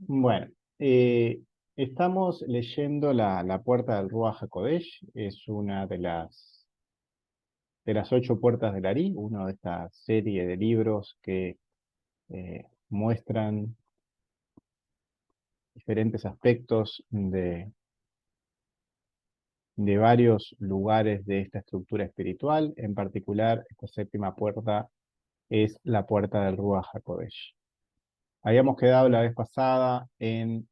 Bueno, eh, estamos leyendo la Puerta del Ruach HaKodesh. Es una de las 8 puertas del Ari, uno de esta serie de libros que muestran diferentes aspectos de varios lugares de esta estructura espiritual. En particular, esta séptima puerta es la Puerta del Ruach HaKodesh. Habíamos quedado la vez pasada en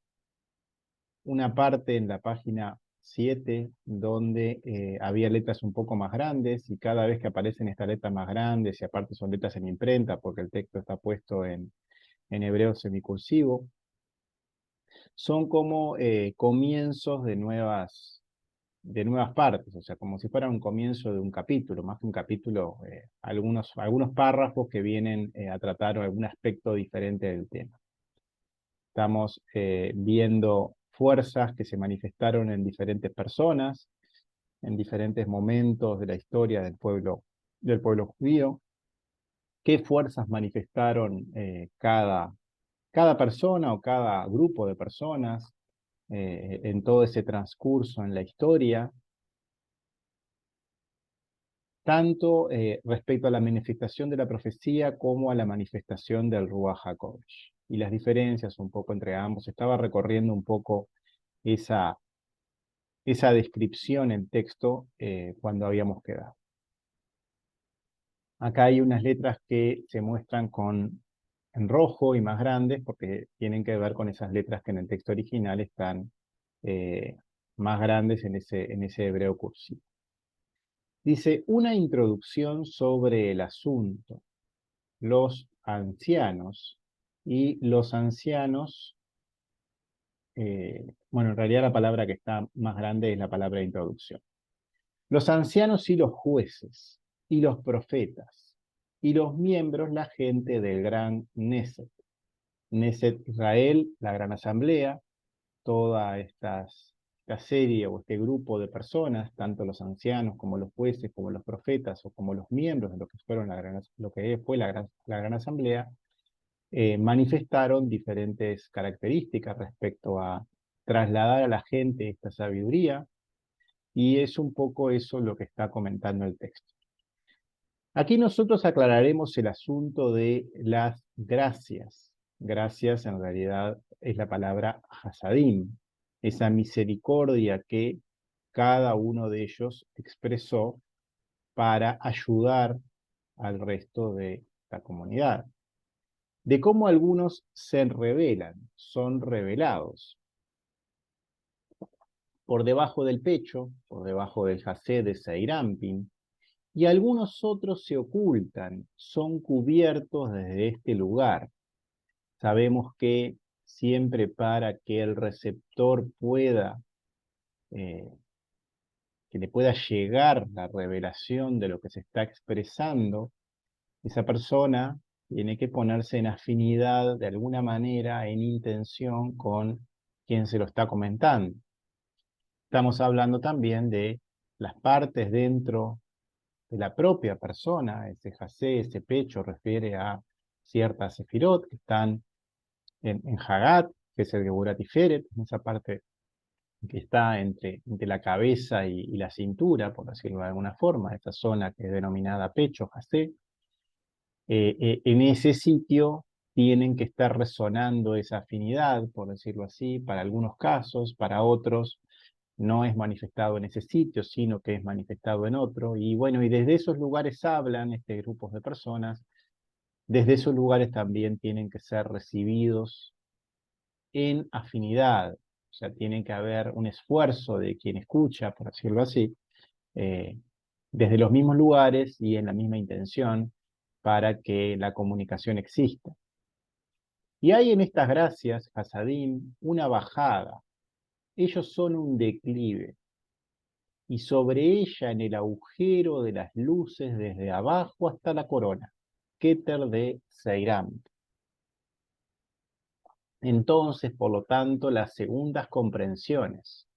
una parte en la página 7 donde había letras un poco más grandes, y cada vez que aparecen estas letras más grandes, y aparte son letras en imprenta porque el texto está puesto en hebreo semicursivo, son como comienzos de nuevas partes, o sea, como si fuera un comienzo de un capítulo, más que un capítulo, algunos párrafos que vienen a tratar algún aspecto diferente del tema. Estamos viendo fuerzas que se manifestaron en diferentes personas, en diferentes momentos de la historia del pueblo judío. ¿Qué fuerzas manifestaron cada persona o cada grupo de personas en todo ese transcurso en la historia? Tanto respecto a la manifestación de la profecía como a la manifestación del Ruach HaKodesh. Y las diferencias un poco entre ambos. Estaba recorriendo un poco esa descripción en texto cuando habíamos quedado. Acá hay unas letras que se muestran en rojo y más grandes porque tienen que ver con esas letras que en el texto original están eh, más grandes en ese hebreo cursivo. Dice, una introducción sobre el asunto. Los ancianos. Y los ancianos, bueno, en realidad la palabra que está más grande es la palabra introducción. Los ancianos y los jueces, y los profetas, y los miembros, la gente del gran Neset. Neset Israel, la gran asamblea, toda esta serie o este grupo de personas, tanto los ancianos como los jueces, como los profetas o como los miembros de lo que fue la gran asamblea, manifestaron diferentes características respecto a trasladar a la gente esta sabiduría, y es un poco eso lo que está comentando el texto. Aquí nosotros aclararemos el asunto de las gracias. Gracias en realidad es la palabra hasadim, esa misericordia que cada uno de ellos expresó para ayudar al resto de la comunidad. De cómo algunos se rebelan, son revelados por debajo del pecho, por debajo del jasé de Seirampin, y algunos otros se ocultan, son cubiertos desde este lugar. Sabemos que siempre para que el receptor eh, que le pueda llegar la revelación de lo que se está expresando, esa persona tiene que ponerse en afinidad de alguna manera, en intención con quien se lo está comentando. Estamos hablando también de las partes dentro de la propia persona. Ese jasé, ese pecho, refiere a ciertas sefirot que están en Hagat, que es el Geburat Tiferet, en esa parte que está entre la cabeza y la cintura, por decirlo de alguna forma, esa zona que es denominada pecho, jasé. En ese sitio tienen que estar resonando esa afinidad, por decirlo así, para algunos casos, para otros no es manifestado en ese sitio, sino que es manifestado en otro. Y bueno, y desde esos lugares hablan grupos de personas, desde esos lugares también tienen que ser recibidos en afinidad, o sea, tiene que haber un esfuerzo de quien escucha, por decirlo así, eh, desde los mismos lugares y en la misma intención para que la comunicación exista. Y hay en estas gracias, Hasadim, una bajada. Ellos son un declive, y sobre ella en el agujero de las luces desde abajo hasta la corona, Keter de Seiram. Entonces, por lo tanto, las segundas comprensiones.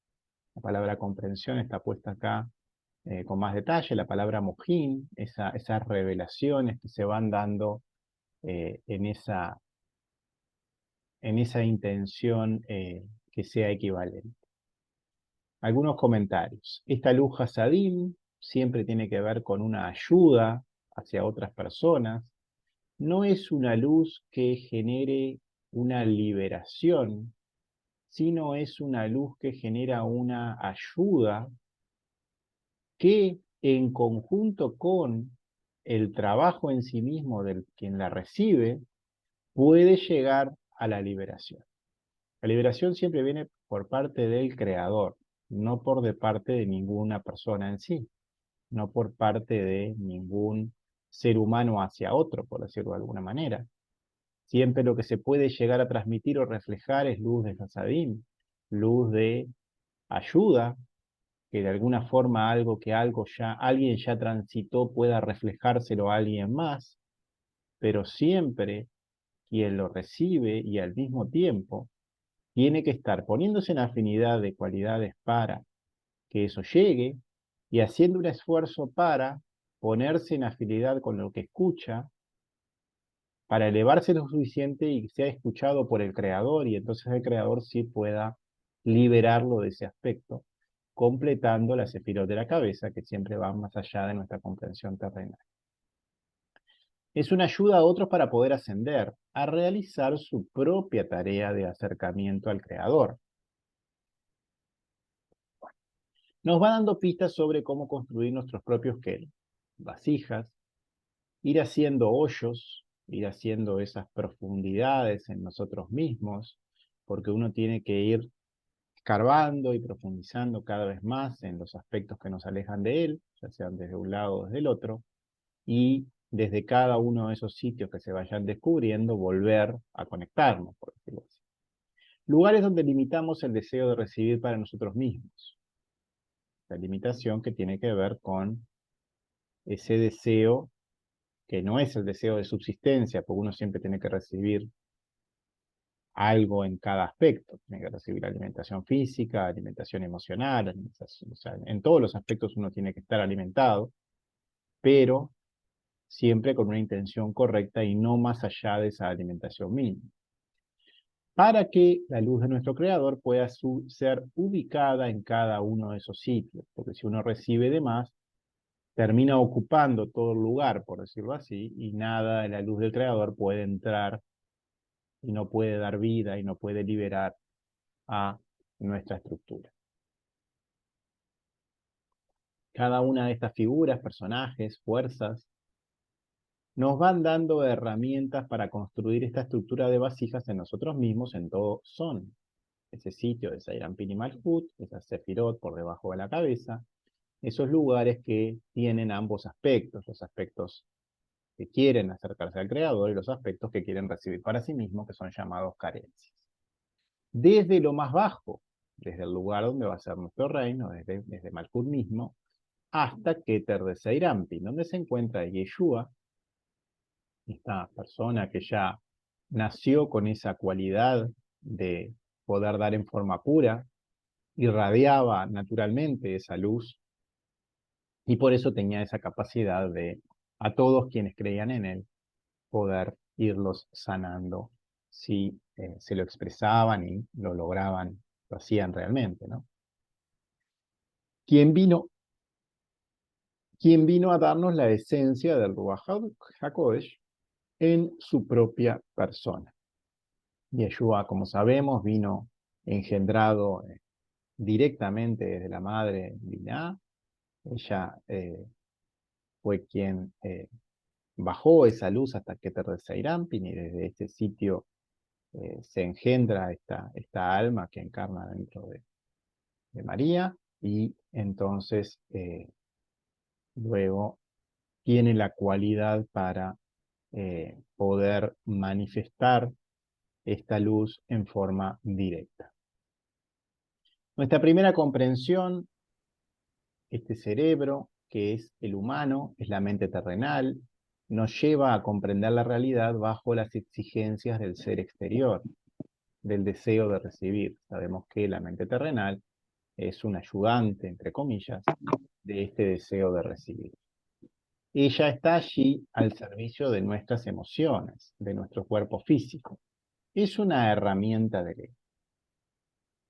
La palabra comprensión está puesta acá con más detalle. La palabra mojín, esas revelaciones que se van dando en en esa intención que sea equivalente. Algunos comentarios. Esta luz Hasadim siempre tiene que ver con una ayuda hacia otras personas. No es una luz que genere una liberación, sino es una luz que genera una ayuda que en conjunto con el trabajo en sí mismo del quien la recibe, puede llegar a la liberación. La liberación siempre viene por parte del creador, no por de parte de ninguna persona en sí, no por parte de ningún ser humano hacia otro, por decirlo de alguna manera. Siempre lo que se puede llegar a transmitir o reflejar es luz de Hasadim, luz de ayuda, que de alguna forma alguien ya transitó pueda reflejárselo a alguien más, pero siempre quien lo recibe y al mismo tiempo tiene que estar poniéndose en afinidad de cualidades para que eso llegue y haciendo un esfuerzo para ponerse en afinidad con lo que escucha, para elevarse lo suficiente y sea escuchado por el creador y entonces el creador sí pueda liberarlo de ese aspecto, completando la sefirot de la cabeza que siempre va más allá de nuestra comprensión terrenal. Es una ayuda a otros para poder ascender, a realizar su propia tarea de acercamiento al creador. Nos va dando pistas sobre cómo construir nuestros propios vasijas, ir haciendo hoyos, ir haciendo esas profundidades en nosotros mismos, porque uno tiene que ir escarbando y profundizando cada vez más en los aspectos que nos alejan de él, ya sean desde un lado o desde el otro, y desde cada uno de esos sitios que se vayan descubriendo, volver a conectarnos, por decirlo así. Lugares donde limitamos el deseo de recibir para nosotros mismos. La limitación que tiene que ver con ese deseo que no es el deseo de subsistencia, porque uno siempre tiene que recibir algo en cada aspecto. Tiene que recibir alimentación física, alimentación emocional, o sea, en todos los aspectos uno tiene que estar alimentado, pero siempre con una intención correcta y no más allá de esa alimentación mínima. Para que la luz de nuestro creador pueda ser ubicada en cada uno de esos sitios, porque si uno recibe de más, termina ocupando todo el lugar, por decirlo así, y nada de la luz del creador puede entrar y no puede dar vida y no puede liberar a nuestra estructura. Cada una de estas figuras, personajes, fuerzas, nos van dando herramientas para construir esta estructura de vasijas en nosotros mismos, en todo son. Ese sitio de Seiranpin y Malhut, esa Sefirot por debajo de la cabeza, esos lugares que tienen ambos aspectos, los aspectos que quieren acercarse al Creador y los aspectos que quieren recibir para sí mismos, que son llamados carencias. Desde lo más bajo, desde el lugar donde va a ser nuestro reino, desde Malhut mismo, hasta Keter de Seiranpin, donde se encuentra Yeshua, esta persona que ya nació con esa cualidad de poder dar en forma pura, irradiaba naturalmente esa luz y por eso tenía esa capacidad de, a todos quienes creían en él, poder irlos sanando si se lo expresaban y lo lograban, lo hacían realmente, ¿no? ¿Quién vino a darnos la esencia del Ruach HaKodesh en su propia persona? Yeshua, como sabemos, vino engendrado directamente desde la madre Binah. Ella fue quien bajó esa luz hasta Keter de Seiranpin y desde este sitio se engendra esta alma que encarna dentro de María y entonces luego tiene la cualidad para poder manifestar esta luz en forma directa. Nuestra primera comprensión, este cerebro, que es el humano, es la mente terrenal, nos lleva a comprender la realidad bajo las exigencias del ser exterior, del deseo de recibir. Sabemos que la mente terrenal es un ayudante, entre comillas, de este deseo de recibir. Ella está allí al servicio de nuestras emociones, de nuestro cuerpo físico. es una herramienta de ley.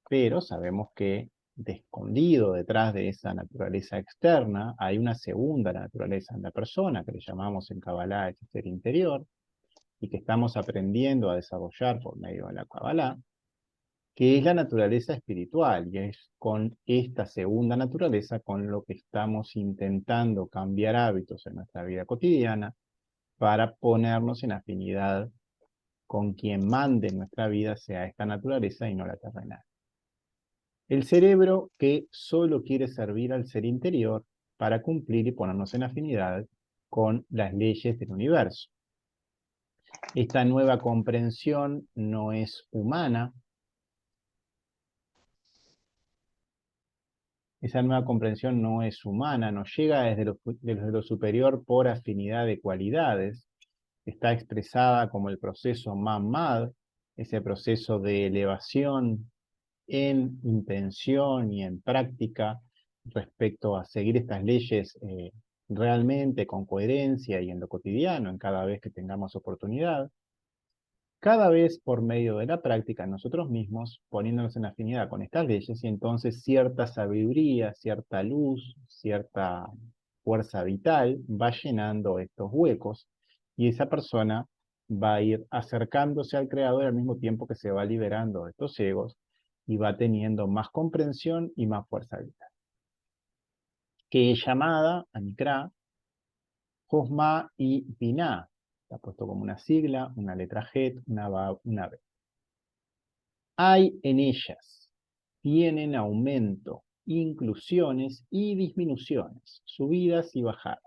Pero sabemos que escondido detrás de esa naturaleza externa hay una segunda naturaleza en la persona que le llamamos en Kabbalah el ser interior y que estamos aprendiendo a desarrollar por medio de la Kabbalah, que es la naturaleza espiritual, y es con esta segunda naturaleza con lo que estamos intentando cambiar hábitos en nuestra vida cotidiana para ponernos en afinidad con quien mande en nuestra vida sea esta naturaleza y no la terrenal. El cerebro que solo quiere servir al ser interior para cumplir y ponernos en afinidad con las leyes del universo. Esta nueva comprensión no es humana. Esa nueva comprensión no es humana, nos llega desde lo superior por afinidad de cualidades. Está expresada como el proceso Mamad, ese proceso de elevación en intención y en práctica respecto a seguir estas leyes realmente con coherencia y en lo cotidiano, en cada vez que tengamos oportunidad. Cada vez por medio de la práctica nosotros mismos, poniéndonos en afinidad con estas leyes, y entonces cierta sabiduría, cierta luz, cierta fuerza vital va llenando estos huecos, y esa persona va a ir acercándose al Creador al mismo tiempo que se va liberando de estos egos y va teniendo más comprensión y más fuerza vital. Que es llamada, Anikra, Josma y Binah. Está puesto como una sigla, una letra Het, una Vav, una B. Hay en ellas, tienen aumento, inclusiones y disminuciones, subidas y bajadas.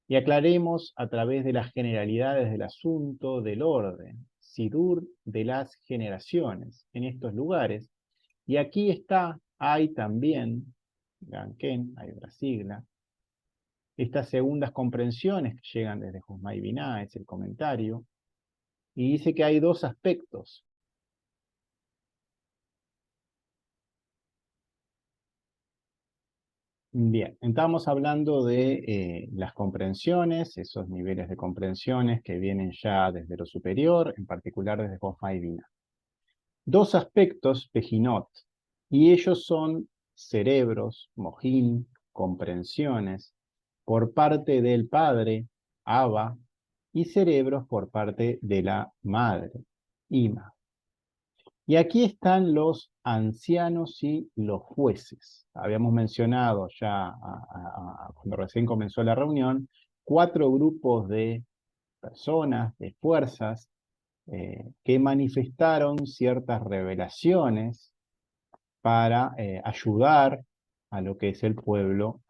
Y aclaremos a través de las generalidades del asunto, del orden, Sidur de las generaciones en estos lugares. Y aquí está, hay también, Ganken, hay otra sigla, estas segundas comprensiones que llegan desde Josmai Binah, es el comentario, y dice que hay dos aspectos. Bien, estamos hablando de las comprensiones, esos niveles de comprensiones que vienen ya desde lo superior, en particular desde Jochma y Binah. Dos aspectos, Pejinot, y ellos son cerebros, mojín, comprensiones, por parte del padre, Abba, y cerebros por parte de la madre, Ima. Y aquí están los ancianos y los jueces. Habíamos mencionado ya cuando recién comenzó la reunión, 4 grupos de personas, de fuerzas, que manifestaron ciertas revelaciones para ayudar a lo que es el pueblo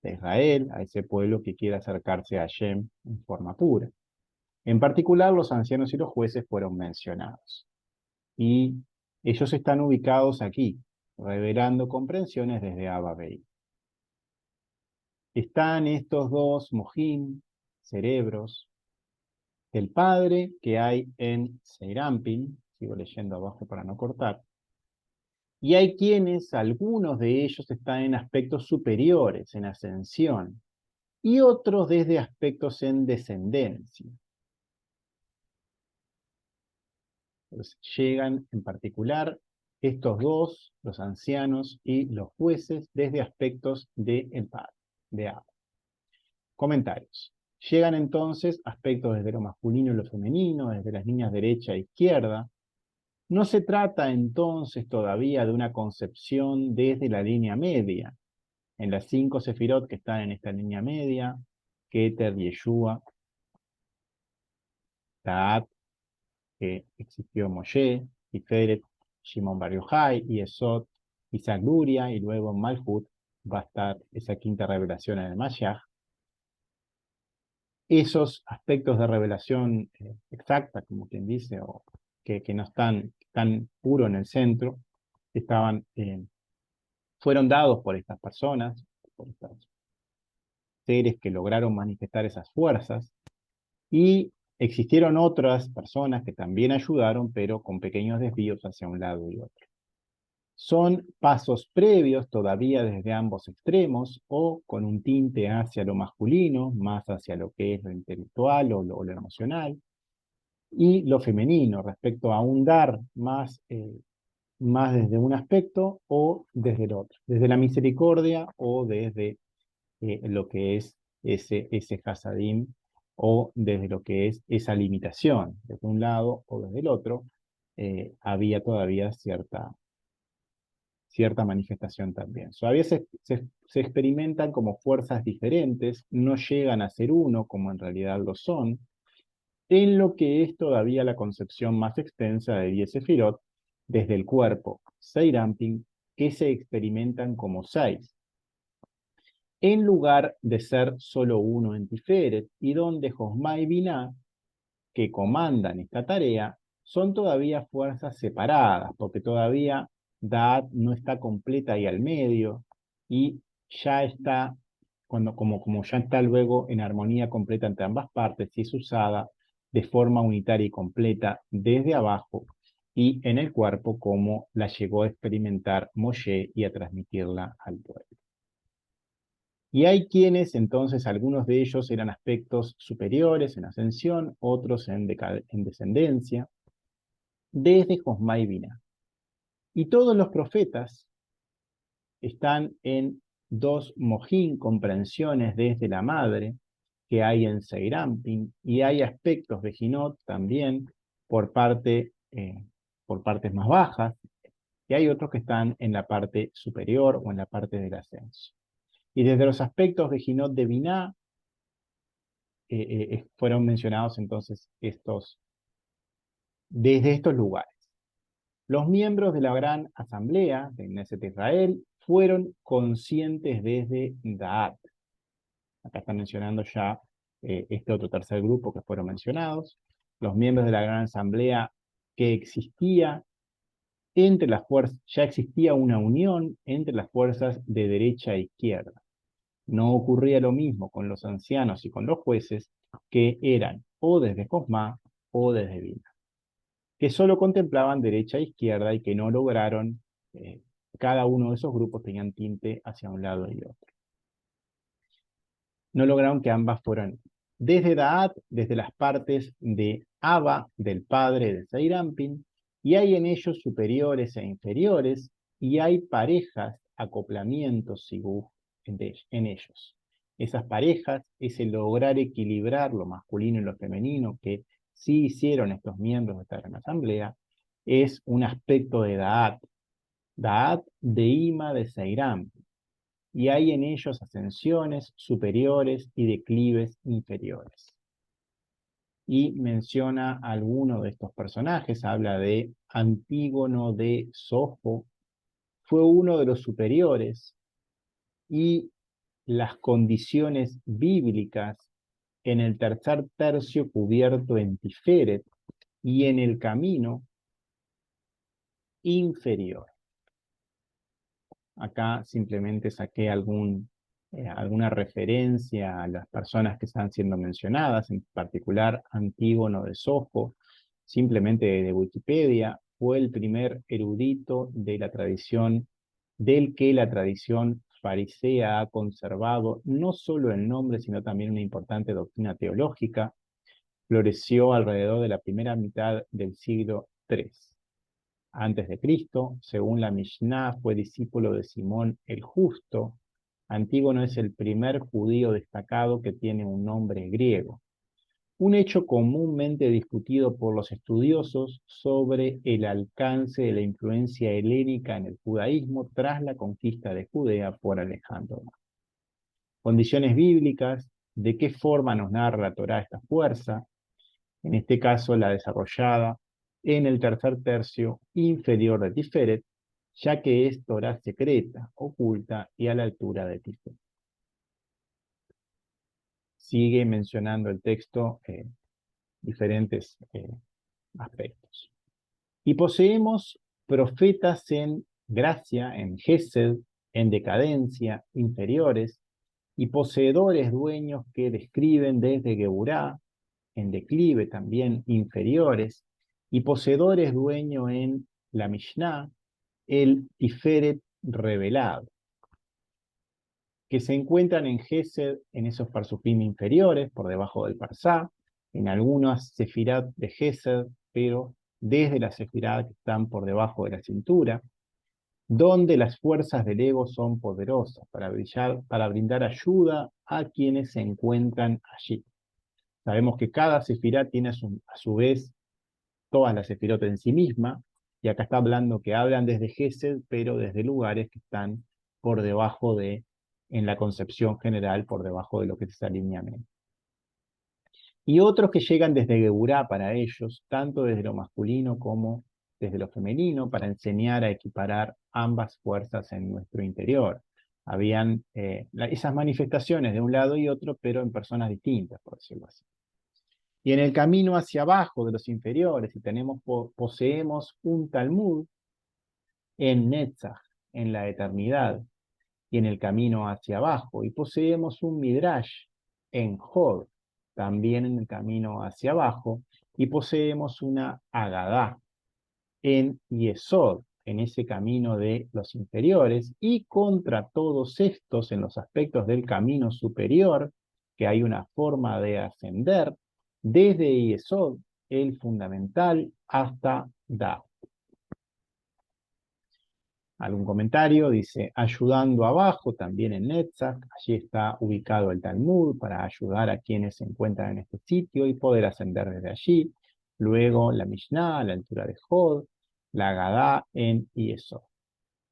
de Israel, a ese pueblo que quiere acercarse a Hashem en forma pura. En particular, los ancianos y los jueces fueron mencionados. Y ellos están ubicados aquí, revelando comprensiones desde Abba Bey. Están estos dos mojín, cerebros, el padre que hay en Seirampin, sigo leyendo abajo para no cortar, y hay quienes, algunos de ellos están en aspectos superiores, en ascensión, y otros desde aspectos en descendencia. Entonces, llegan en particular estos dos, los ancianos y los jueces, desde aspectos del padre, de Abba. Comentarios. Llegan entonces aspectos desde lo masculino y lo femenino, desde las líneas derecha e izquierda. No se trata entonces todavía de una concepción desde la línea media. En las 5 sefirot que están en esta línea media, Keter, Yeshua, Taat, que existió Moshe, Tiferet, Shimon Bar Yochai, Yesod, Isaac Luria, y luego en Malhut va a estar esa quinta revelación en el Mashiach. Esos aspectos de revelación exacta, como quien dice, o que no están tan puro en el centro, estaban, fueron dados por estas personas, por estos seres que lograron manifestar esas fuerzas, y existieron otras personas que también ayudaron, pero con pequeños desvíos hacia un lado y otro. Son pasos previos todavía desde ambos extremos, o con un tinte hacia lo masculino, más hacia lo que es lo intelectual o lo emocional, y lo femenino respecto a un dar más desde un aspecto o desde el otro, desde la misericordia o desde lo que es ese hasadim o desde lo que es esa limitación, desde un lado o desde el otro, había todavía cierta manifestación también. Todavía se experimentan como fuerzas diferentes, no llegan a ser uno como en realidad lo son, en lo que es todavía la concepción más extensa de 10 sefirot, desde el cuerpo, Seirampin, que se experimentan como 6, en lugar de ser solo uno en Tiferet, y donde Josma y Binah, que comandan esta tarea, son todavía fuerzas separadas, porque todavía Da'at no está completa ahí al medio, y ya está, como ya está luego en armonía completa entre ambas partes, y es usada de forma unitaria y completa desde abajo y en el cuerpo, como la llegó a experimentar Moshe y a transmitirla al pueblo. Y hay quienes, entonces, algunos de ellos eran aspectos superiores en ascensión, otros en descendencia, desde Josma y Binah. Y todos los profetas están en dos mojín, comprensiones desde la madre, que hay en Seirampin, y hay aspectos de Jinot también por partes más bajas, y hay otros que están en la parte superior o en la parte del ascenso. Y desde los aspectos de Jinot de Binah, fueron mencionados entonces desde estos lugares. Los miembros de la gran asamblea de Knesset Israel fueron conscientes desde Da'at. Acá están mencionando ya este otro tercer grupo que fueron mencionados. Los miembros de la gran asamblea que existía entre las fuerzas, ya existía una unión entre las fuerzas de derecha e izquierda. No ocurría lo mismo con los ancianos y con los jueces, que eran o desde Josma o desde Binah, que solo contemplaban derecha e izquierda y que no lograron, cada uno de esos grupos tenían tinte hacia un lado y otro. No lograron que ambas fueran desde Da'at, desde las partes de Abba, del padre de Seirampin, y hay en ellos superiores e inferiores, y hay parejas, acoplamientos, siguf, en ellos. Esas parejas, ese lograr equilibrar lo masculino y lo femenino, que sí hicieron estos miembros de esta gran asamblea, es un aspecto de Da'at, Da'at de Ima de Seirampin, y hay en ellos ascensiones superiores y declives inferiores. Y menciona a alguno de estos personajes, habla de Antígono de Sofo, fue uno de los superiores, y las condiciones bíblicas en el tercer tercio cubierto en Tiferet y en el camino inferior. Acá simplemente saqué alguna referencia a las personas que están siendo mencionadas, en particular Antígono de Sofo, simplemente de Wikipedia. Fue el primer erudito de la tradición, del que la tradición farisea ha conservado no solo el nombre, sino también una importante doctrina teológica. Floreció alrededor de la primera mitad del siglo III antes de Cristo. Según la Mishnah, fue discípulo de Simón el Justo. Antígono es el primer judío destacado que tiene un nombre griego. Un hecho comúnmente discutido por los estudiosos sobre el alcance de la influencia helénica en el judaísmo tras la conquista de Judea por Alejandro. Condiciones bíblicas, de qué forma nos narra la Torá esta fuerza, en este caso la desarrollada en el tercer tercio inferior de Tiferet, ya que es Torá secreta, oculta y a la altura de Tiferet. Sigue mencionando el texto diferentes aspectos. Y poseemos profetas en gracia, en Gesed, en decadencia, inferiores, y poseedores dueños que describen desde Geburá, en declive también, inferiores, y poseedores dueños en la Mishnah, el Tiferet revelado, que se encuentran en Gesed, en esos parsufim inferiores, por debajo del Parsá, en algunas sefirot de Gesed, pero desde las sefirot que están por debajo de la cintura, donde las fuerzas del ego son poderosas para brindar ayuda a quienes se encuentran allí. Sabemos que cada sefirá tiene a su vez todas las sefirot en sí misma, y acá está hablando que hablan desde Gesed, pero desde lugares que están por debajo en la concepción general, por debajo de lo que es ese alineamiento. Y otros que llegan desde Geburá para ellos, tanto desde lo masculino como desde lo femenino, para enseñar a equiparar ambas fuerzas en nuestro interior. Habían esas manifestaciones de un lado y otro, pero en personas distintas, por decirlo así. Y en el camino hacia abajo de los inferiores, y poseemos un Talmud en Netzach, en la eternidad, y en el camino hacia abajo, y poseemos un Midrash en Hod, también en el camino hacia abajo, y poseemos una Agadá en Yesod, en ese camino de los inferiores, y contra todos estos, en los aspectos del camino superior, que hay una forma de ascender, desde Yesod, el fundamental, hasta Da. Algún comentario dice, ayudando abajo, también en Netzach, allí está ubicado el Talmud para ayudar a quienes se encuentran en este sitio y poder ascender desde allí. Luego la Mishnah a la altura de Hod, la Agadá en Yesod.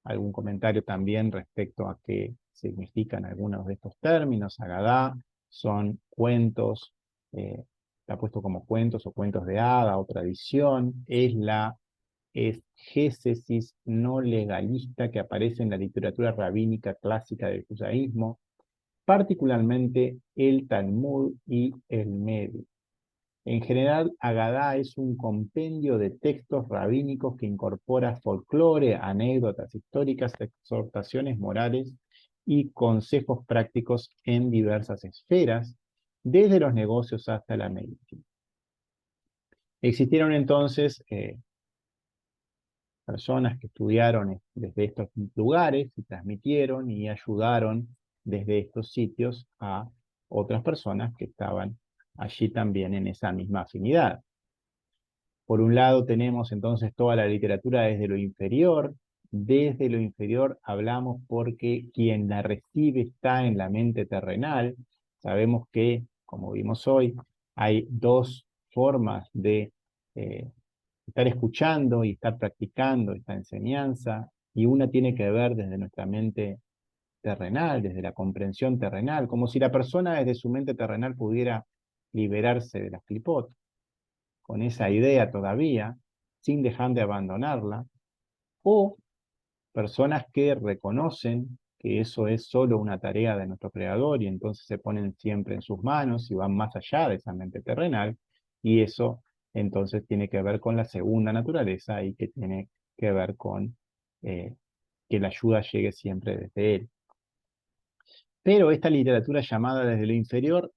Algún comentario también respecto a qué significan algunos de estos términos. Agadá son cuentos, está puesto como cuentos o cuentos de hada o tradición, es génesis no legalista que aparece en la literatura rabínica clásica del judaísmo, particularmente el Talmud y el Medio. En general, Agadá es un compendio de textos rabínicos que incorpora folclore, anécdotas históricas, exhortaciones morales y consejos prácticos en diversas esferas, desde los negocios hasta la medicina. Existieron entonces personas que estudiaron desde estos lugares y transmitieron y ayudaron desde estos sitios a otras personas que estaban allí también en esa misma afinidad. Por un lado tenemos entonces toda la literatura desde lo inferior. Desde lo inferior hablamos porque quien la recibe está en la mente terrenal. Sabemos que, como vimos hoy, hay dos formas de estar escuchando y estar practicando esta enseñanza, y una tiene que ver desde nuestra mente terrenal, desde la comprensión terrenal, como si la persona desde su mente terrenal pudiera liberarse de las clipot, con esa idea todavía, sin dejar de abandonarla, o personas que reconocen que eso es solo una tarea de nuestro Creador y entonces se ponen siempre en sus manos y van más allá de esa mente terrenal, y eso entonces tiene que ver con la segunda naturaleza y que tiene que ver con que la ayuda llegue siempre desde Él. Pero esta literatura llamada desde lo inferior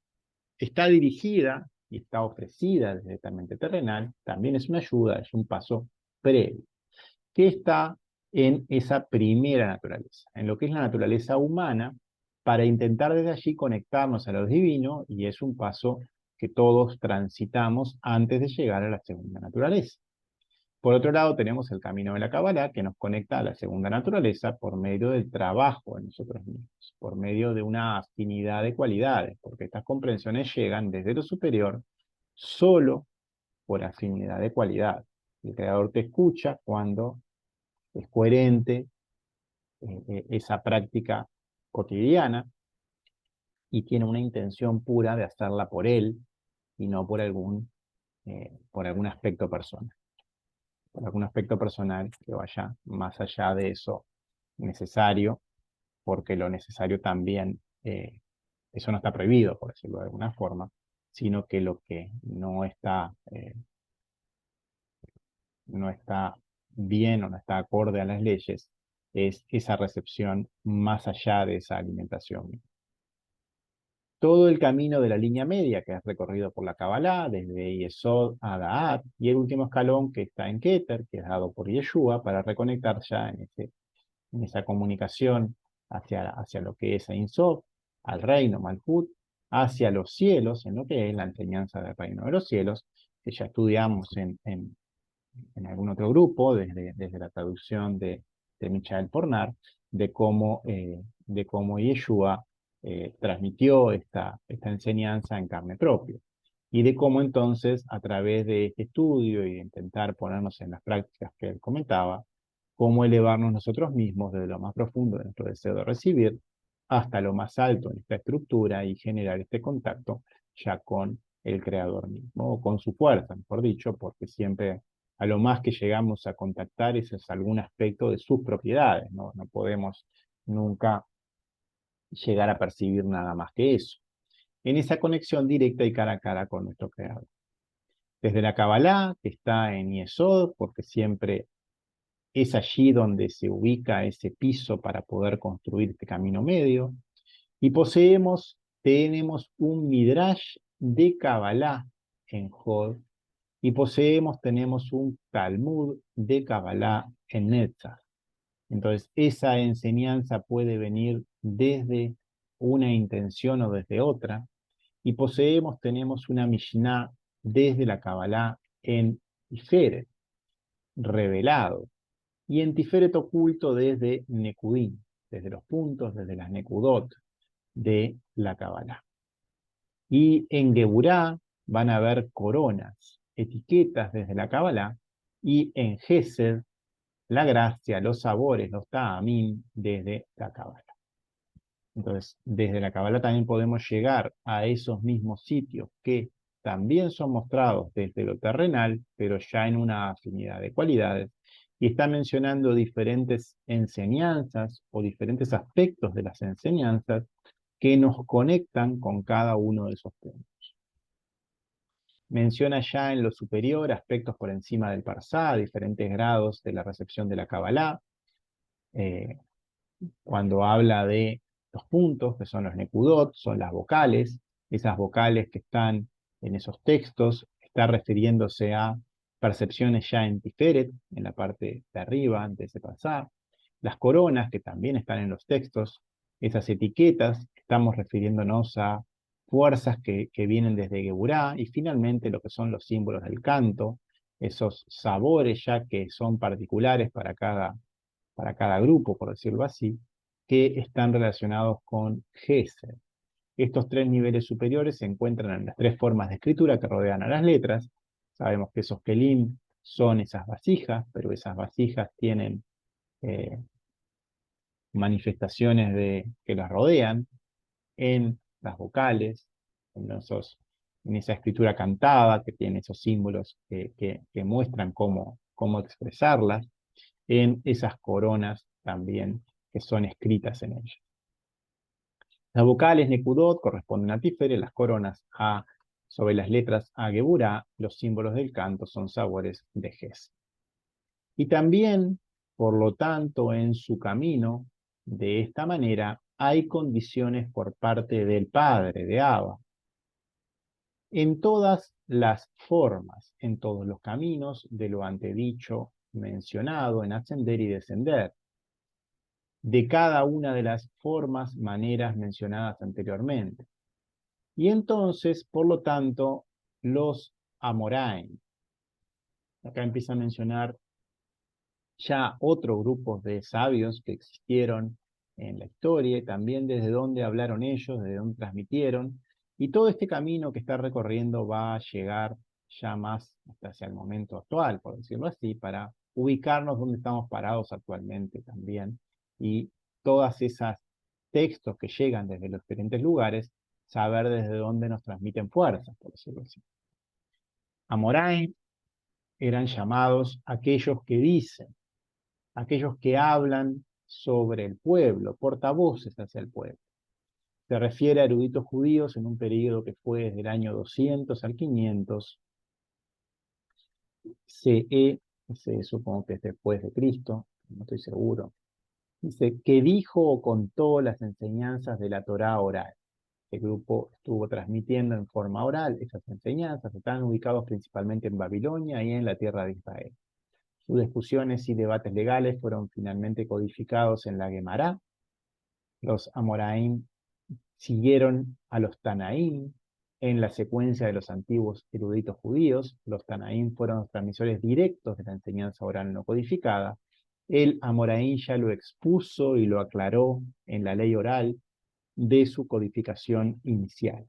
está dirigida y está ofrecida desde esta mente terrenal, también es una ayuda, es un paso previo, que está en esa primera naturaleza, en lo que es la naturaleza humana, para intentar desde allí conectarnos a lo divino, y es un paso que todos transitamos antes de llegar a la segunda naturaleza. Por otro lado, tenemos el camino de la Kabbalah, que nos conecta a la segunda naturaleza por medio del trabajo en nosotros mismos, por medio de una afinidad de cualidades, porque estas comprensiones llegan desde lo superior solo por afinidad de cualidad. El Creador te escucha cuando es coherente esa práctica cotidiana y tiene una intención pura de hacerla por Él y no por algún aspecto personal. Por algún aspecto personal que vaya más allá de eso necesario, porque lo necesario también, eso no está prohibido, por decirlo de alguna forma, sino que lo que no está bien o no está acorde a las leyes es esa recepción más allá de esa alimentación. Todo el camino de la línea media que es recorrido por la Kabbalah, desde Yesod a Da'at, y el último escalón que está en Keter, que es dado por Yeshua, para reconectar ya en esa comunicación hacia lo que es Ein Sof, al reino Malhut, hacia los cielos, en lo que es la enseñanza del reino de los cielos, que ya estudiamos en algún otro grupo, desde la traducción de Michael Pornar, de cómo Yeshua transmitió esta enseñanza en carne propia. Y de cómo entonces, a través de este estudio y de intentar ponernos en las prácticas que él comentaba, cómo elevarnos nosotros mismos desde lo más profundo de nuestro deseo de recibir hasta lo más alto en esta estructura y generar este contacto ya con el creador mismo, o con su fuerza, mejor dicho, porque siempre a lo más que llegamos a contactar es algún aspecto de sus propiedades, ¿no? No podemos nunca llegar a percibir nada más que eso, en esa conexión directa y cara a cara con nuestro creador. Desde la Kabbalah, que está en Yesod, porque siempre es allí donde se ubica ese piso para poder construir este camino medio, y tenemos un Midrash de Kabbalah en Hod, y tenemos un Talmud de Kabbalah en Netzach. Entonces, esa enseñanza puede venir desde una intención o desde otra, y tenemos una Mishnah desde la Kabbalah en Tiferet, revelado, y en Tiferet oculto desde Nekudim, desde los puntos, desde las Nekudot de la Kabbalah. Y en Geburá van a haber coronas, etiquetas desde la Kabbalah, y en Gesed, la gracia, los sabores, los ta'amim desde la Kabbalah. Entonces, desde la Kabbalah también podemos llegar a esos mismos sitios que también son mostrados desde lo terrenal, pero ya en una afinidad de cualidades, y está mencionando diferentes enseñanzas o diferentes aspectos de las enseñanzas que nos conectan con cada uno de esos puntos. Menciona ya en lo superior aspectos por encima del Parsá, diferentes grados de la recepción de la Kabbalah, cuando habla de los puntos, que son los nekudot, son las vocales, esas vocales que están en esos textos, está refiriéndose a percepciones ya en Tiferet, en la parte de arriba, antes de pasar, las coronas que también están en los textos, esas etiquetas, estamos refiriéndonos a fuerzas que vienen desde Geburá, y finalmente lo que son los símbolos del canto, esos sabores ya que son particulares para cada grupo, por decirlo así, que están relacionados con Gesed. Estos tres niveles superiores se encuentran en las tres formas de escritura que rodean a las letras. Sabemos que esos kelim son esas vasijas, pero esas vasijas tienen eh, manifestaciones que las rodean en las vocales, en esa escritura cantada que tiene esos símbolos que muestran cómo expresarlas, en esas coronas también que son escritas en ellas. Las vocales Nekudot corresponden a Tiferet, las coronas sobre las letras a Geburá, los símbolos del canto son sabores de Ges. Y también, por lo tanto, en su camino, de esta manera, hay condiciones por parte del Padre, de Abba, en todas las formas, en todos los caminos de lo antedicho mencionado, en ascender y descender, de cada una de las formas, maneras mencionadas anteriormente. Y entonces, por lo tanto, los Amoraim. Acá empieza a mencionar ya otros grupos de sabios que existieron en la historia, y también desde dónde hablaron ellos, desde dónde transmitieron, y todo este camino que está recorriendo va a llegar ya más hasta hacia el momento actual, por decirlo así, para ubicarnos donde estamos parados actualmente también, y todas esas textos que llegan desde los diferentes lugares, saber desde dónde nos transmiten fuerzas, por decirlo así. Amoraim eran llamados aquellos que dicen, aquellos que hablan sobre el pueblo, portavoces hacia el pueblo. Se refiere a eruditos judíos en un periodo que fue desde el año 200 al 500 CE, supongo que es después de Cristo, no estoy seguro. Dice que dijo o contó las enseñanzas de la Torá oral. El grupo estuvo transmitiendo en forma oral esas enseñanzas, están ubicados principalmente en Babilonia y en la tierra de Israel. Sus discusiones y debates legales fueron finalmente codificados en la Gemara. Los Amoraim Siguieron a los Tanaín en la secuencia de los antiguos eruditos judíos. Los Tanaín fueron los transmisores directos de la enseñanza oral no codificada. El Amoraín ya lo expuso y lo aclaró en la ley oral de su codificación inicial.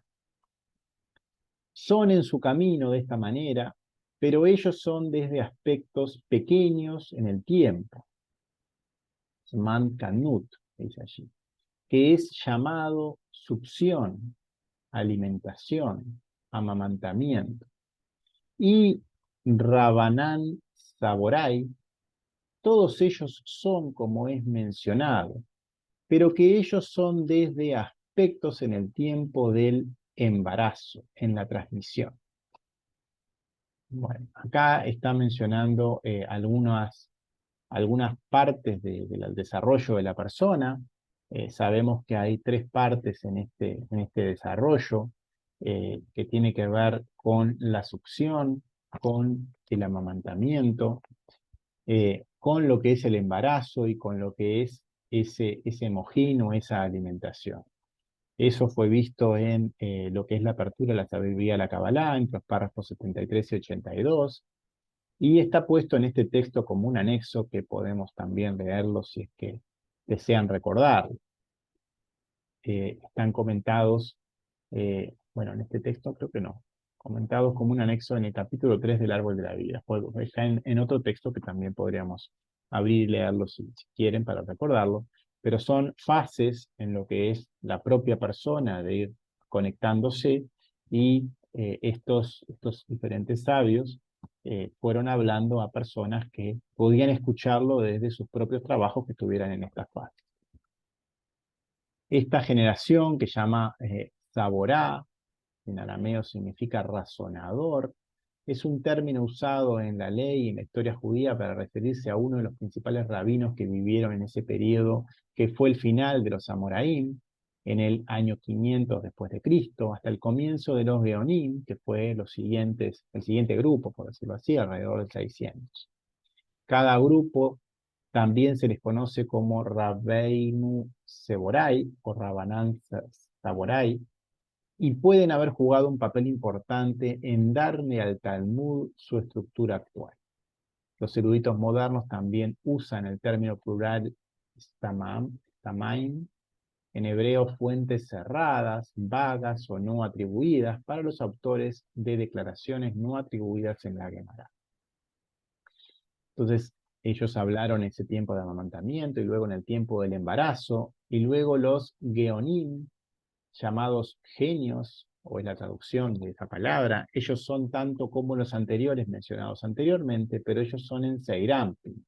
Son en su camino de esta manera, pero ellos son desde aspectos pequeños en el tiempo. Man Kanut, dice allí, que es llamado succión, alimentación, amamantamiento. Y Rabanán Saborai, todos ellos son como es mencionado, pero que ellos son desde aspectos en el tiempo del embarazo, en la transmisión. Bueno, acá está mencionando algunas partes del desarrollo de la persona. Sabemos que hay 3 partes en este desarrollo que tiene que ver con la succión, con el amamantamiento, con lo que es el embarazo y con lo que es ese mojín o esa alimentación. Eso fue visto en lo que es la apertura de la sabiduría de la Kabbalah, entre los párrafos 73 y 82, y está puesto en este texto como un anexo que podemos también leerlo si es que desean recordarlo. Están comentados, bueno, en este texto creo que no, comentados como un anexo en el capítulo 3 del Árbol de la Vida. Está en otro texto que también podríamos abrir y leerlo si quieren para recordarlo, pero son fases en lo que es la propia persona de ir conectándose y estos diferentes sabios fueron hablando a personas que podían escucharlo desde sus propios trabajos que estuvieran en estas fases. Esta generación que llama Saborá, en arameo significa razonador, es un término usado en la ley y en la historia judía para referirse a uno de los principales rabinos que vivieron en ese periodo, que fue el final de los Amoraim, en el año 500 después de Cristo, hasta el comienzo de los Geonim, que fue el siguiente grupo, por decirlo así, alrededor del 600. Cada grupo también se les conoce como Rabbeinu Seborai o Rabbanán Saborai, y pueden haber jugado un papel importante en darle al Talmud su estructura actual. Los eruditos modernos también usan el término plural stamaim, en hebreo fuentes cerradas, vagas o no atribuidas, para los autores de declaraciones no atribuidas en la Gemara. Entonces, ellos hablaron ese tiempo de amamantamiento y luego en el tiempo del embarazo, y luego los Geonim, llamados genios, o es la traducción de esa palabra, ellos son tanto como los anteriores mencionados anteriormente, pero ellos son en Seirampin,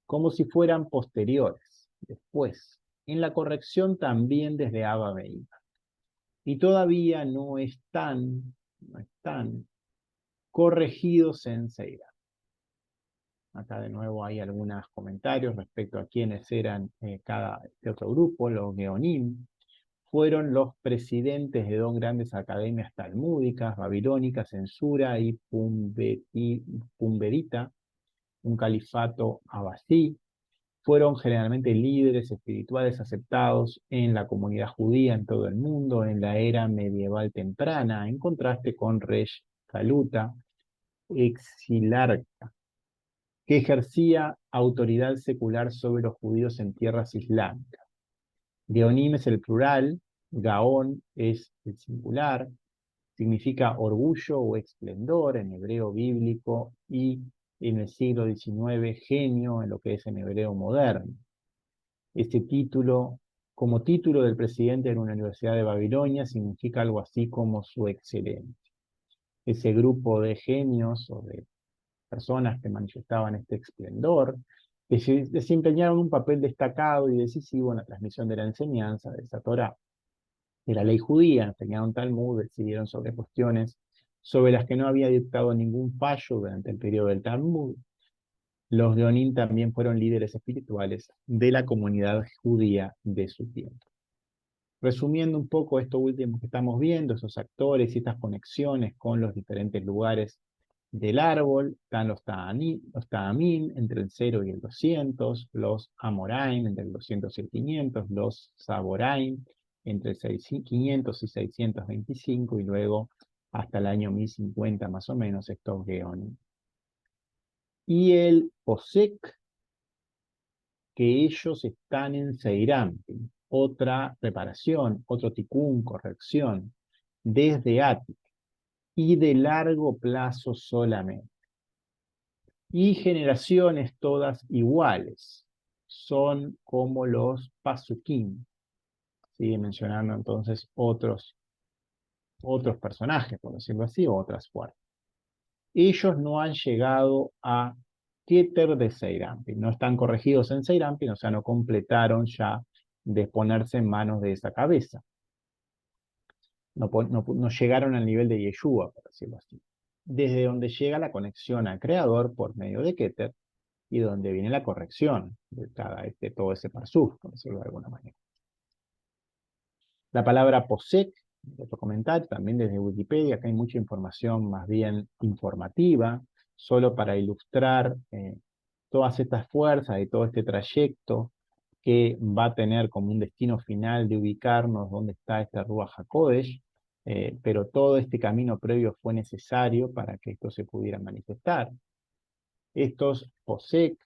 como si fueran posteriores, después, en la corrección también desde Abba Meima. Y todavía no están corregidos en Seirampin. Acá de nuevo hay algunos comentarios respecto a quiénes eran este otro grupo, los Geonim. Fueron los presidentes de 2 grandes academias talmúdicas, babilónicas, en Sura y Pumberita, un califato abasí. Fueron generalmente líderes espirituales aceptados en la comunidad judía en todo el mundo en la era medieval temprana, en contraste con Resh Kaluta, exilarca, que ejercía autoridad secular sobre los judíos en tierras islámicas. Geonim es el plural, Gaón es el singular, significa orgullo o esplendor en hebreo bíblico y en el siglo XIX genio en lo que es en hebreo moderno. Este título, como título del presidente de la Universidad de Babilonia, significa algo así como su excelencia. Ese grupo de genios o de personas que manifestaban este esplendor, que desempeñaron un papel destacado y decisivo en la transmisión de la enseñanza de esa Torá, de la ley judía, enseñaron Talmud, decidieron sobre cuestiones sobre las que no había dictado ningún fallo durante el periodo del Talmud. Los Geonim también fueron líderes espirituales de la comunidad judía de su tiempo. Resumiendo un poco esto último que estamos viendo, esos actores y estas conexiones con los diferentes lugares del árbol, están los Ta'amim entre el 0 y el 200, los Amoraim entre el 200 y el 500, los Saboraim entre 500 y 625, y luego hasta el año 1050 más o menos, estos Geonim. Y el Posek, que ellos están en Seiranpin, otra reparación, otro tikkun, corrección, desde Atik, y de largo plazo solamente. Y generaciones todas iguales, son como los Pasukim. Sigue mencionando entonces otros personajes, por decirlo así, o otras fuerzas. Ellos no han llegado a Keter de Seiranpin, no están corregidos en Seiranpin, o sea, no completaron ya de ponerse en manos de esa cabeza. No llegaron al nivel de Yeshua, por decirlo así. Desde donde llega la conexión al Creador por medio de Keter, y donde viene la corrección de todo ese parsuf, por decirlo de alguna manera. La palabra posek, otro comentario, también desde Wikipedia, acá hay mucha información más bien informativa, solo para ilustrar todas estas fuerzas y todo este trayecto que va a tener como un destino final de ubicarnos dónde está este Ruach HaKodesh, pero todo este camino previo fue necesario para que esto se pudiera manifestar. Estos posek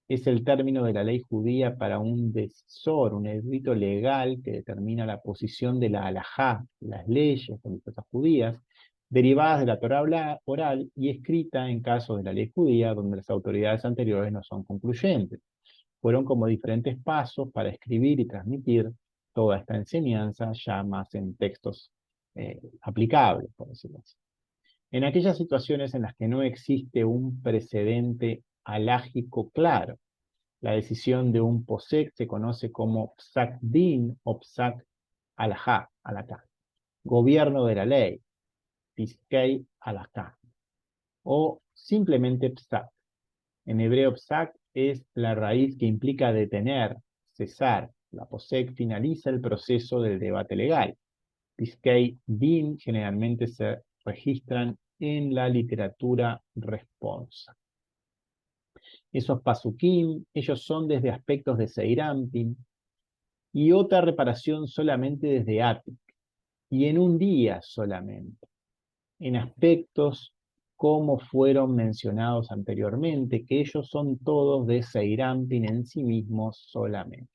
es el término de la ley judía para un decisor, un edicto legal que determina la posición de la halajá, las leyes religiosas judías, derivadas de la Torá oral y escrita en casos de la ley judía donde las autoridades anteriores no son concluyentes. Fueron como diferentes pasos para escribir y transmitir toda esta enseñanza ya más en textos aplicables, por decirlo así. En aquellas situaciones en las que no existe un precedente halágico claro, la decisión de un posek se conoce como psak din o psak halajá, gobierno de la ley, piskei halajá, o simplemente psak. En hebreo psak es la raíz que implica detener, cesar. La posek finaliza el proceso del debate legal. Piskei din generalmente se registran en la literatura responsa. Esos pasukim, ellos son desde aspectos de Seirampin, y otra reparación solamente desde Atik, y en un día solamente, en aspectos como fueron mencionados anteriormente, que ellos son todos de Seirampin en sí mismos solamente.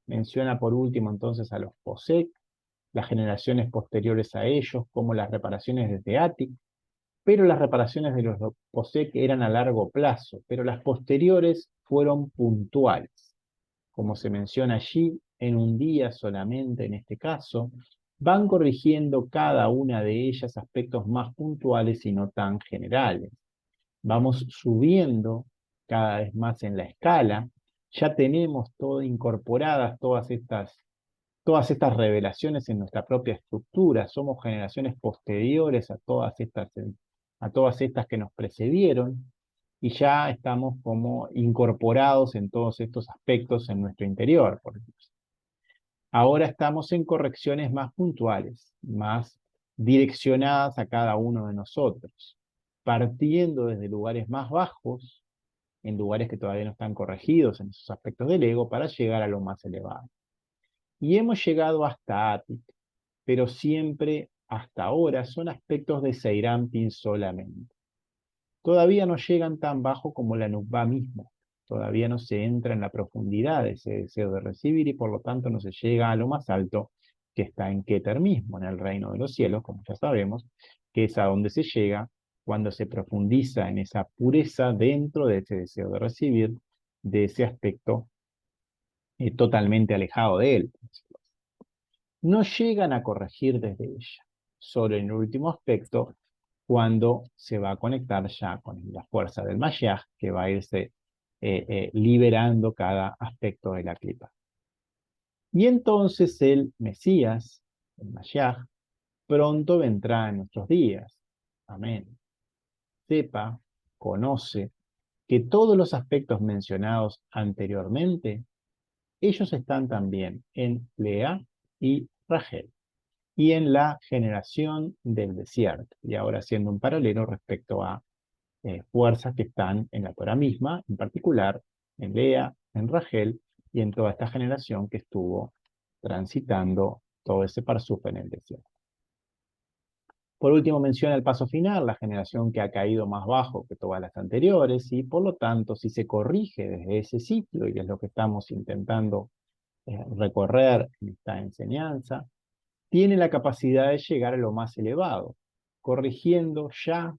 Menciona por último entonces a los Posek, las generaciones posteriores a ellos, como las reparaciones desde Atik, pero las reparaciones de los Posek eran a largo plazo, pero las posteriores fueron puntuales. Como se menciona allí, en un día solamente en este caso, van corrigiendo cada una de ellas aspectos más puntuales y no tan generales. Vamos subiendo cada vez más en la escala, ya tenemos incorporadas todas estas revelaciones en nuestra propia estructura, somos generaciones posteriores a todas estas que nos precedieron, y ya estamos como incorporados en todos estos aspectos en nuestro interior, por ejemplo. Ahora estamos en correcciones más puntuales, más direccionadas a cada uno de nosotros, partiendo desde lugares más bajos, en lugares que todavía no están corregidos en esos aspectos del ego, para llegar a lo más elevado. Y hemos llegado hasta Atik, pero siempre hasta ahora son aspectos de Seirampin solamente. Todavía no llegan tan bajo como la Nukba misma. Todavía no se entra en la profundidad de ese deseo de recibir, y por lo tanto no se llega a lo más alto, que está en Keter mismo, en el reino de los cielos, como ya sabemos, que es a donde se llega cuando se profundiza en esa pureza dentro de ese deseo de recibir, de ese aspecto totalmente alejado de él. No llegan a corregir desde ella, solo en el último aspecto, cuando se va a conectar ya con la fuerza del Mashiach, que va a irse liberando cada aspecto de la clipa. Y entonces el Mesías, el Mashiach, pronto vendrá en nuestros días. Amén. Sepa, conoce, que todos los aspectos mencionados anteriormente, ellos están también en Lea y Rachel, y en la generación del desierto, y ahora haciendo un paralelo respecto a fuerzas que están en la Torah misma, en particular en Lea, en Rachel, y en toda esta generación que estuvo transitando todo ese parsuf en el desierto. Por último menciona el paso final, la generación que ha caído más bajo que todas las anteriores, y por lo tanto, si se corrige desde ese sitio, y es lo que estamos intentando recorrer en esta enseñanza, tiene la capacidad de llegar a lo más elevado, corrigiendo ya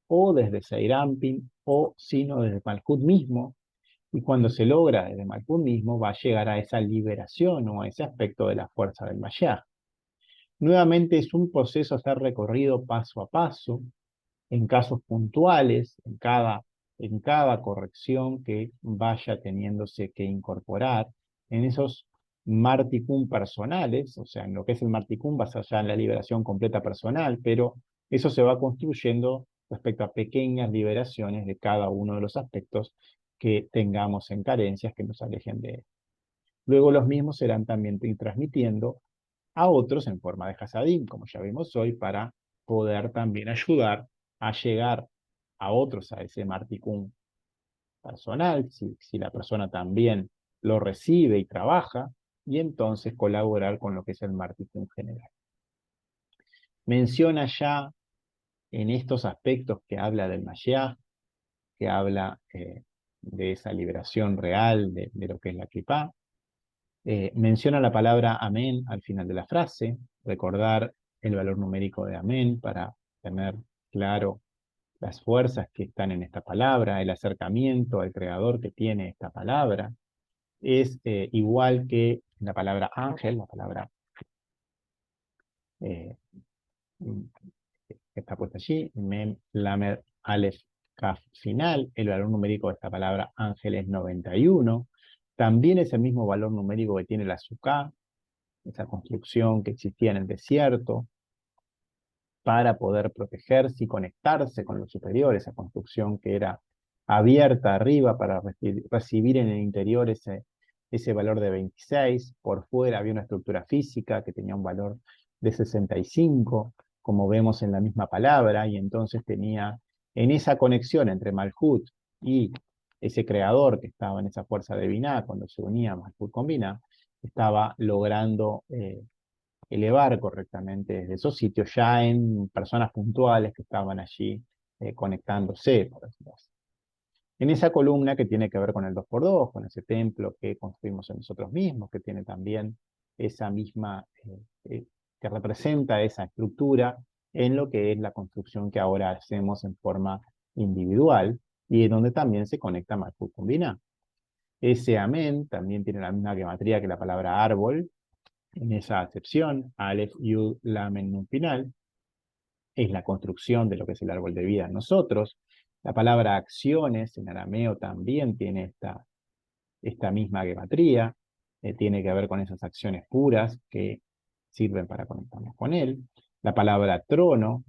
o desde Seirampin o sino desde Malkut mismo, y cuando se logra desde Malkut mismo va a llegar a esa liberación o a ese aspecto de la fuerza del Mashiach. Nuevamente es un proceso a ser recorrido paso a paso, en casos puntuales, en cada corrección que vaya teniéndose que incorporar, en esos marticum personales, o sea, en lo que es el marticum vas allá en la liberación completa personal, pero eso se va construyendo respecto a pequeñas liberaciones de cada uno de los aspectos que tengamos en carencias que nos alejen de él. Luego los mismos serán también transmitiendo a otros en forma de hasadim, como ya vimos hoy, para poder también ayudar a llegar a otros a ese marticum personal, si la persona también lo recibe y trabaja, y entonces colaborar con lo que es el marticum general. Menciona ya en estos aspectos que habla del Mashiach, que habla de esa liberación real de lo que es la Kipá, menciona la palabra amén al final de la frase, recordar el valor numérico de amén para tener claro las fuerzas que están en esta palabra, el acercamiento al creador que tiene esta palabra. Es igual que la palabra ángel, la palabra eh, que está puesta allí, mem, lamer, alef, kaf final, el valor numérico de esta palabra ángel es 91. También es el mismo valor numérico que tiene la suká, esa construcción que existía en el desierto, para poder protegerse y conectarse con lo superior, esa construcción que era abierta arriba para recibir en el interior ese valor de 26, por fuera había una estructura física que tenía un valor de 65, como vemos en la misma palabra, y entonces tenía en esa conexión entre Malhut y ese creador que estaba en esa fuerza de Binah, cuando se unía Malhut con Binah, estaba logrando elevar correctamente desde esos sitios, ya en personas puntuales que estaban allí conectándose, por decirlo así. En esa columna que tiene que ver con el 2x2, con ese templo que construimos en nosotros mismos, que tiene también esa misma, que representa esa estructura en lo que es la construcción que ahora hacemos en forma individual y en donde también se conecta Malkut con Binah. Ese amén también tiene la misma gematría que la palabra árbol, en esa acepción, Aleph, Yud, Lamen, Nun final, es la construcción de lo que es el árbol de vida en nosotros. La palabra acciones en arameo también tiene esta misma gematría, tiene que ver con esas acciones puras que sirven para conectarnos con él. La palabra trono,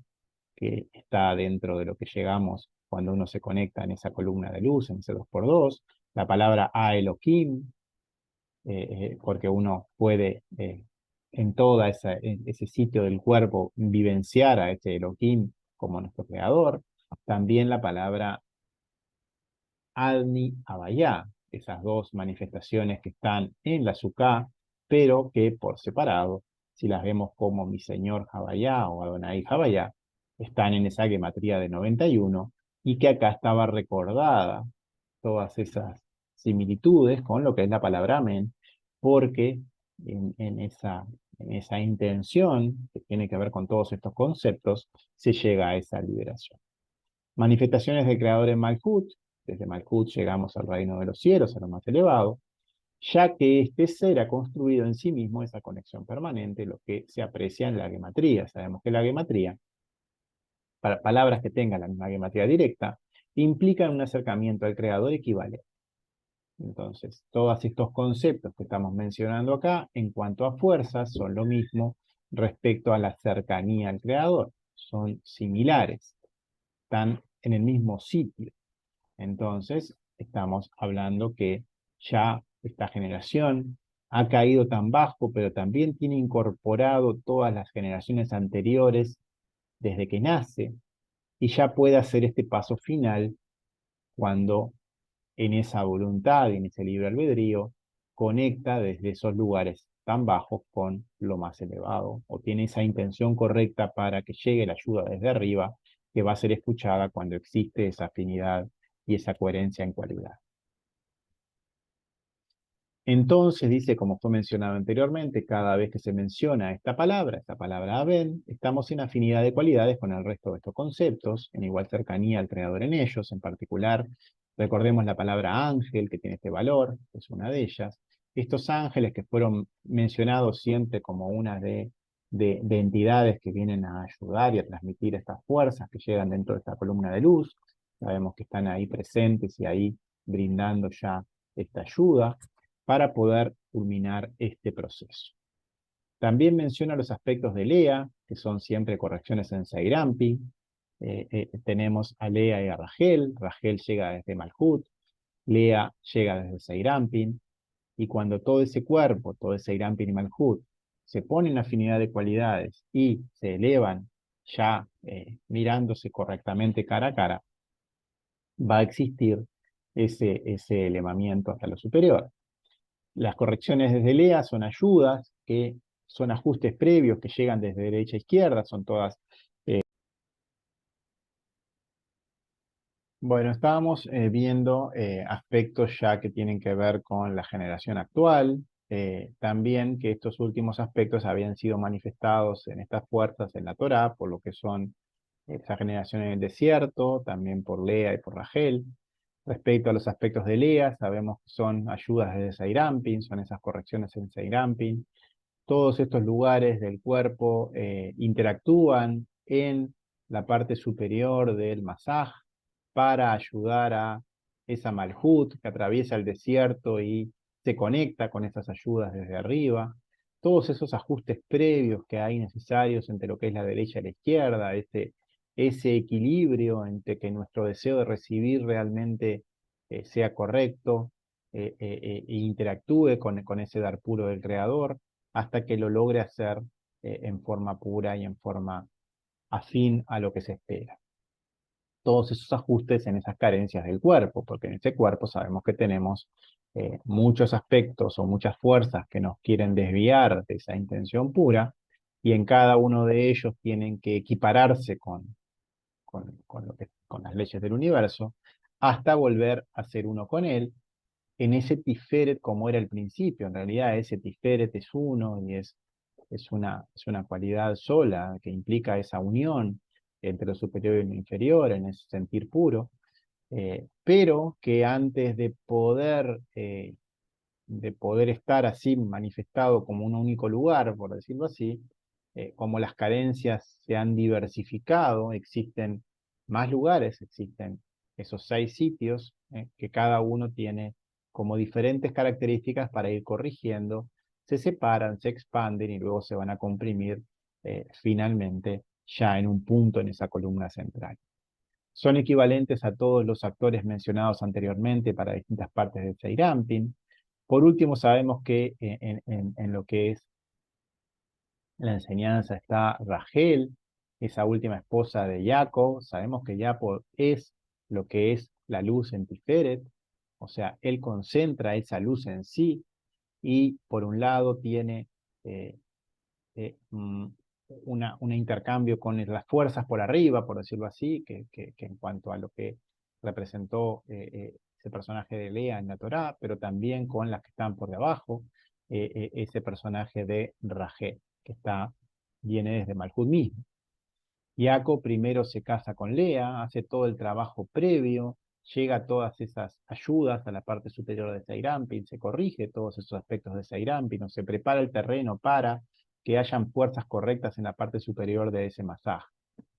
que está dentro de lo que llegamos cuando uno se conecta en esa columna de luz, en ese 2x2. La palabra A Elohim, porque uno puede en todo ese sitio del cuerpo vivenciar a ese Elohim como nuestro creador. También la palabra Adni Abayá, esas dos manifestaciones que están en la Sukkah, pero que por separado, si las vemos como mi señor Jabayá o Adonai Jabayá, están en esa gematría de 91 y que acá estaba recordada todas esas similitudes con lo que es la palabra amén, porque en esa intención que tiene que ver con todos estos conceptos, se llega a esa liberación. Manifestaciones del Creador en Malkut, desde Malkut llegamos al reino de los cielos, a lo más elevado, ya que este ser ha construido en sí mismo esa conexión permanente, lo que se aprecia en la gematría. Sabemos que la gematría, para palabras que tengan la misma gematría directa, implican un acercamiento al Creador equivalente. Entonces, todos estos conceptos que estamos mencionando acá, en cuanto a fuerzas, son lo mismo respecto a la cercanía al Creador. Son similares, están en el mismo sitio. Entonces, estamos hablando que ya esta generación ha caído tan bajo, pero también tiene incorporado todas las generaciones anteriores desde que nace, y ya puede hacer este paso final cuando en esa voluntad y en ese libre albedrío conecta desde esos lugares tan bajos con lo más elevado, o tiene esa intención correcta para que llegue la ayuda desde arriba, que va a ser escuchada cuando existe esa afinidad y esa coherencia en cualidad. Entonces dice, como fue mencionado anteriormente, cada vez que se menciona esta palabra Aben, estamos en afinidad de cualidades con el resto de estos conceptos, en igual cercanía al creador en ellos. En particular, recordemos la palabra ángel, que tiene este valor, es una de ellas. Estos ángeles que fueron mencionados siempre como una de entidades que vienen a ayudar y a transmitir estas fuerzas que llegan dentro de esta columna de luz. Sabemos que están ahí presentes y ahí brindando ya esta ayuda para poder culminar este proceso. También menciona los aspectos de Lea, que son siempre correcciones en Seirampi. Tenemos a Lea y a Rachel. Rachel llega desde Malhut, Lea llega desde Seirampin, y cuando todo ese cuerpo, todo ese Seirampin y Malhut, se ponen afinidad de cualidades y se elevan ya mirándose correctamente cara a cara, va a existir ese elevamiento hasta lo superior. Las correcciones desde LEA son ayudas, que son ajustes previos que llegan desde derecha a izquierda, son todas. Bueno, estábamos viendo aspectos ya que tienen que ver con la generación actual, también que estos últimos aspectos habían sido manifestados en estas fuerzas en la Torá, por lo que son esa generación en el desierto, también por Lea y por Rachel. Respecto a los aspectos de Lea, sabemos que son ayudas desde Seirampin, son esas correcciones en Seirampin. Todos estos lugares del cuerpo interactúan en la parte superior del masaj para ayudar a esa malhut que atraviesa el desierto y se conecta con esas ayudas desde arriba. Todos esos ajustes previos que hay necesarios entre lo que es la derecha y la izquierda, ese equilibrio entre que nuestro deseo de recibir realmente sea correcto e interactúe con ese dar puro del creador hasta que lo logre hacer en forma pura y en forma afín a lo que se espera. Todos esos ajustes en esas carencias del cuerpo, porque en ese cuerpo sabemos que tenemos muchos aspectos o muchas fuerzas que nos quieren desviar de esa intención pura, y en cada uno de ellos tienen que equipararse con las leyes del universo, hasta volver a ser uno con él, en ese Tiferet como era el principio. En realidad ese Tiferet es uno y es una cualidad sola que implica esa unión entre lo superior y lo inferior, en ese sentir puro, pero que antes de poder estar así manifestado como un único lugar, por decirlo así, como las carencias se han diversificado, existen más lugares, existen esos 6 sitios, que cada uno tiene como diferentes características para ir corrigiendo, se separan, se expanden y luego se van a comprimir finalmente ya en un punto en esa columna central. Son equivalentes a todos los actores mencionados anteriormente para distintas partes del Seirampi. Por último, sabemos que en lo que es la enseñanza está Rachel, esa última esposa de Jacob. Sabemos que Jacob es lo que es la luz en Tiferet, o sea, él concentra esa luz en sí y por un lado tiene eh, eh, mm, un intercambio con las fuerzas por arriba, por decirlo así, que en cuanto a lo que representó ese personaje de Lea en la Torá, pero también con las que están por debajo, ese personaje de Rajé, que viene desde Malhut mismo. Jacob primero se casa con Lea, hace todo el trabajo previo, llega a todas esas ayudas a la parte superior de Seirampin, se corrige todos esos aspectos de Seirampin, o se prepara el terreno para que hayan fuerzas correctas en la parte superior de ese masaje.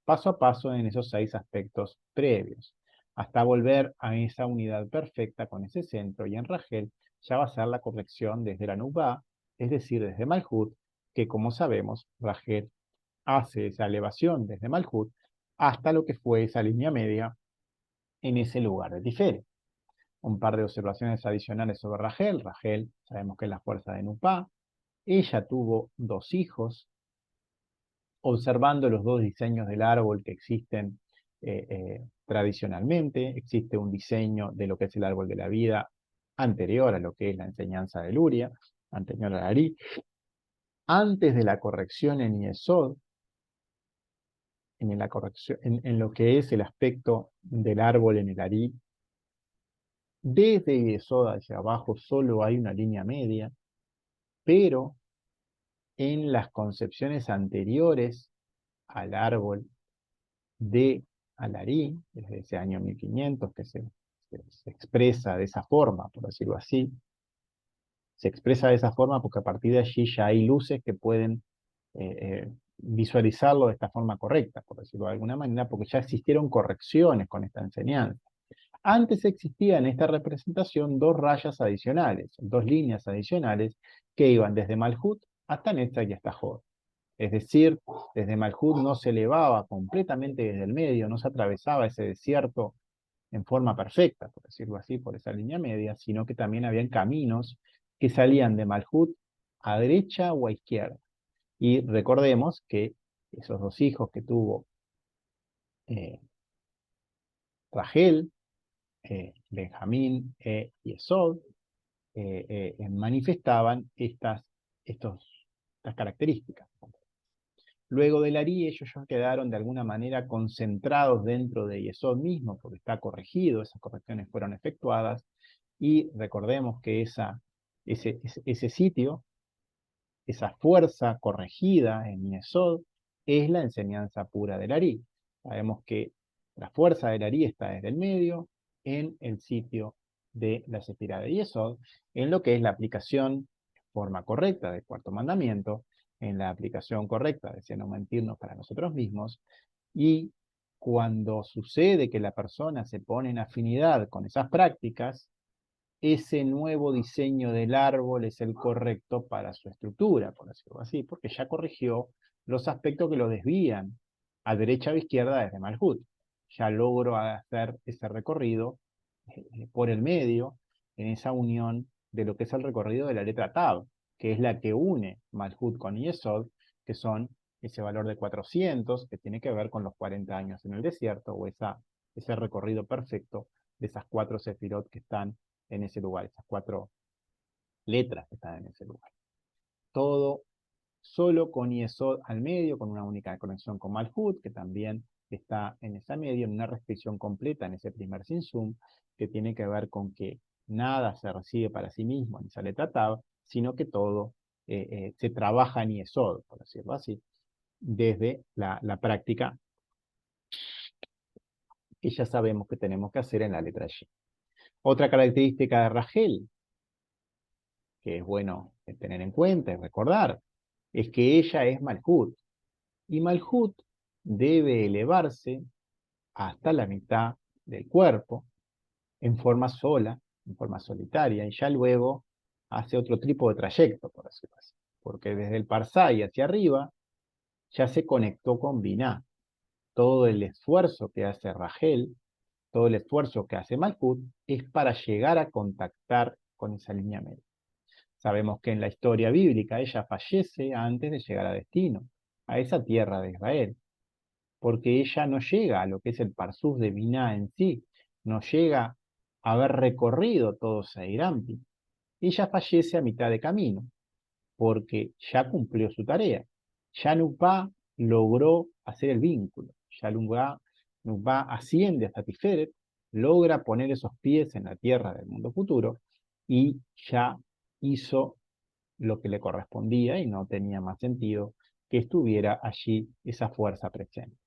Paso a paso en esos 6 aspectos previos, hasta volver a esa unidad perfecta con ese centro, y en Rachel ya va a ser la corrección desde la Nubá, es decir, desde Malhut, que como sabemos, Rachel hace esa elevación desde Malhut hasta lo que fue esa línea media en ese lugar de Tiferet. Un par de observaciones adicionales sobre Rachel. Rachel, sabemos que es la fuerza de Nupá. Ella tuvo 2 hijos. Observando los 2 diseños del árbol que existen tradicionalmente, existe un diseño de lo que es el árbol de la vida anterior a lo que es la enseñanza de Luria, anterior a Ari, antes de la corrección en Yesod, en lo que es el aspecto del árbol en el Ari, desde Yesod hacia abajo solo hay una línea media, pero en las concepciones anteriores al árbol de Alarí, desde ese año 1500, que se expresa de esa forma, por decirlo así, se expresa de esa forma porque a partir de allí ya hay luces que pueden visualizarlo de esta forma correcta, por decirlo de alguna manera, porque ya existieron correcciones con esta enseñanza. Antes existía en esta representación dos rayas adicionales, dos líneas adicionales que iban desde Malhut hasta Netzach y hasta Jod. Es decir, desde Malhut no se elevaba completamente desde el medio, no se atravesaba ese desierto en forma perfecta, por decirlo así, por esa línea media, sino que también habían caminos que salían de Malhut a derecha o a izquierda. Y recordemos que esos dos hijos que tuvo eh, Rachel, Benjamín y Esod, manifestaban estas características. Luego del Ari, ellos ya quedaron de alguna manera concentrados dentro de Yesod mismo, porque está corregido, esas correcciones fueron efectuadas, y recordemos que ese sitio, esa fuerza corregida en Yesod, es la enseñanza pura del Ari. Sabemos que la fuerza del Ari está desde el medio, en el sitio de la Sefirá de Yesod, en lo que es la aplicación de forma correcta del cuarto mandamiento, en la aplicación correcta de no mentirnos para nosotros mismos, y cuando sucede que la persona se pone en afinidad con esas prácticas, ese nuevo diseño del árbol es el correcto para su estructura, por decirlo así, porque ya corrigió los aspectos que lo desvían a derecha o izquierda desde Malhut. Ya logro hacer ese recorrido por el medio, en esa unión de lo que es el recorrido de la letra Tab, que es la que une Malhut con Yesod, que son ese valor de 400, que tiene que ver con los 40 años en el desierto, o ese recorrido perfecto de esas 4 sefirot que están en ese lugar, esas 4 letras que están en ese lugar. Todo solo con Yesod al medio, con una única conexión con Malhut, que también está en esa medio, en una restricción completa en ese primer Sinsum, que tiene que ver con que nada se recibe para sí mismo en esa letra Tab, sino que todo se trabaja en Yesod, por decirlo así, desde la práctica que ya sabemos que tenemos que hacer en la letra Y. Otra característica de Rachel, que es bueno tener en cuenta y recordar, es que ella es Malhut. Y Malhut debe elevarse hasta la mitad del cuerpo, en forma sola, en forma solitaria, y ya luego hace otro tipo de trayecto, por decirlo así. Porque desde el Parsai hacia arriba ya se conectó con Binah. Todo el esfuerzo que hace Rachel, todo el esfuerzo que hace Malhut, es para llegar a contactar con esa línea media. Sabemos que en la historia bíblica ella fallece antes de llegar a destino, a esa tierra de Israel, porque ella no llega a lo que es el Parsuf de Binah en sí, no llega a haber recorrido todo Seirampi. Ella fallece a mitad de camino, porque ya cumplió su tarea. Ya Nupá logró hacer el vínculo, ya Nupá asciende hasta Tiferet, logra poner esos pies en la tierra del mundo futuro y ya hizo lo que le correspondía y no tenía más sentido que estuviera allí esa fuerza presente.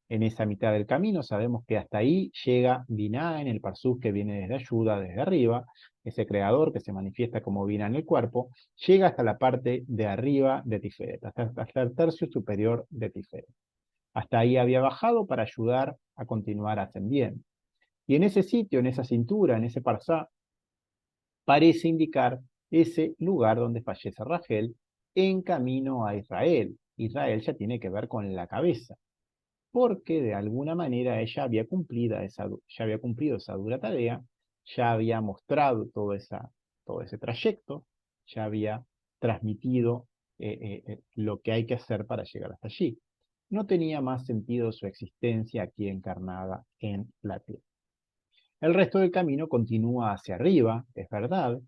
En esa mitad del camino sabemos que hasta ahí llega Binah en el Parsuf que viene desde ayuda, desde arriba, ese creador que se manifiesta como Binah en el cuerpo, llega hasta la parte de arriba de Tiferet, hasta el tercio superior de Tiferet. Hasta ahí había bajado para ayudar a continuar ascendiendo. Y en ese sitio, en esa cintura, en ese Parsá, parece indicar ese lugar donde fallece Rachel en camino a Israel. Israel ya tiene que ver con la cabeza, porque de alguna manera ella ya había cumplido esa dura tarea, ya había mostrado todo ese trayecto, ya había transmitido lo que hay que hacer para llegar hasta allí. No tenía más sentido su existencia aquí encarnada en la tierra. El resto del camino continúa hacia arriba, es verdad,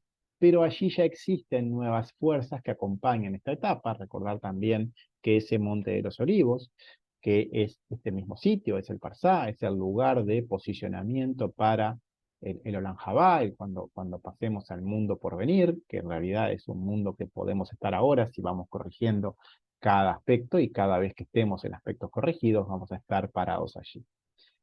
pero allí ya existen nuevas fuerzas que acompañan esta etapa. Recordar también que ese Monte de los Olivos, que es este mismo sitio, es el Parsá, es el lugar de posicionamiento para el Olam Habá, cuando pasemos al mundo por venir, que en realidad es un mundo que podemos estar ahora si vamos corrigiendo cada aspecto, y cada vez que estemos en aspectos corregidos vamos a estar parados allí.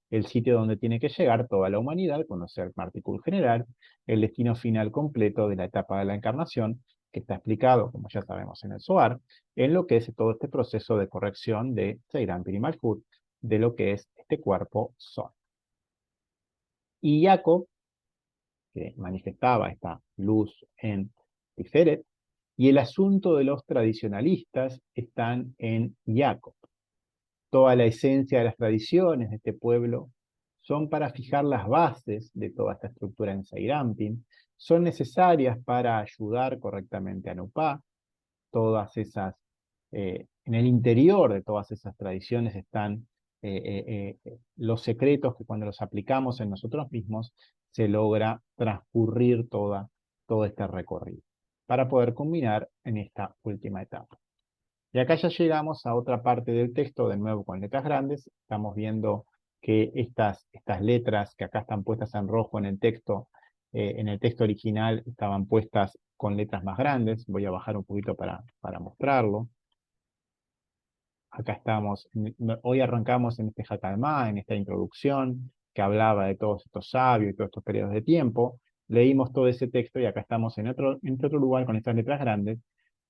El sitio donde tiene que llegar toda la humanidad, conocer Marticul general, el destino final completo de la etapa de la encarnación, que está explicado, como ya sabemos en el Zohar, en lo que es todo este proceso de corrección de Seiram Piri Malkut, de lo que es este cuerpo Son. Y Jacob, que manifestaba esta luz en Tiferet, y el asunto de los tradicionalistas están en Jacob. Toda la esencia de las tradiciones de este pueblo son para fijar las bases de toda esta estructura en Seirampin, son necesarias para ayudar correctamente a Nupá. Todas esas, en el interior de todas esas tradiciones están los secretos que cuando los aplicamos en nosotros mismos se logra transcurrir todo este recorrido para poder culminar en esta última etapa. Y acá ya llegamos a otra parte del texto, de nuevo con letras grandes. Estamos viendo que estas letras que acá están puestas en rojo en el texto original estaban puestas con letras más grandes. Voy a bajar un poquito para mostrarlo. Acá estamos, hoy arrancamos en este Hatalmá, en esta introducción que hablaba de todos estos sabios y todos estos periodos de tiempo. Leímos todo ese texto y acá estamos en otro lugar con estas letras grandes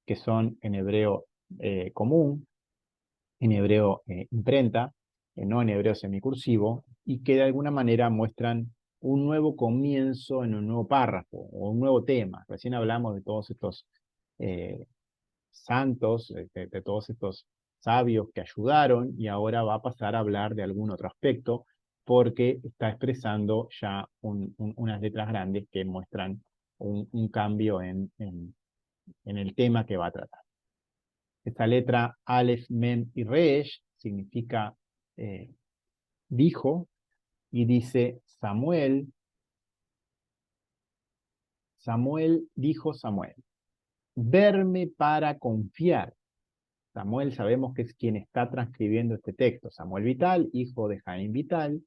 que son en hebreo común, en hebreo imprenta, no en hebreo semicursivo, y que de alguna manera muestran un nuevo comienzo en un nuevo párrafo o un nuevo tema. Recién hablamos de todos estos santos, de todos estos sabios que ayudaron, y ahora va a pasar a hablar de algún otro aspecto, porque está expresando ya unas letras grandes que muestran un cambio en el tema que va a tratar. Esta letra Aleph, Mem y Resh significa dijo, y dice Samuel dijo Samuel, verme para confiar. Samuel sabemos que es quien está transcribiendo este texto. Samuel Vital, hijo de Jaime Vital,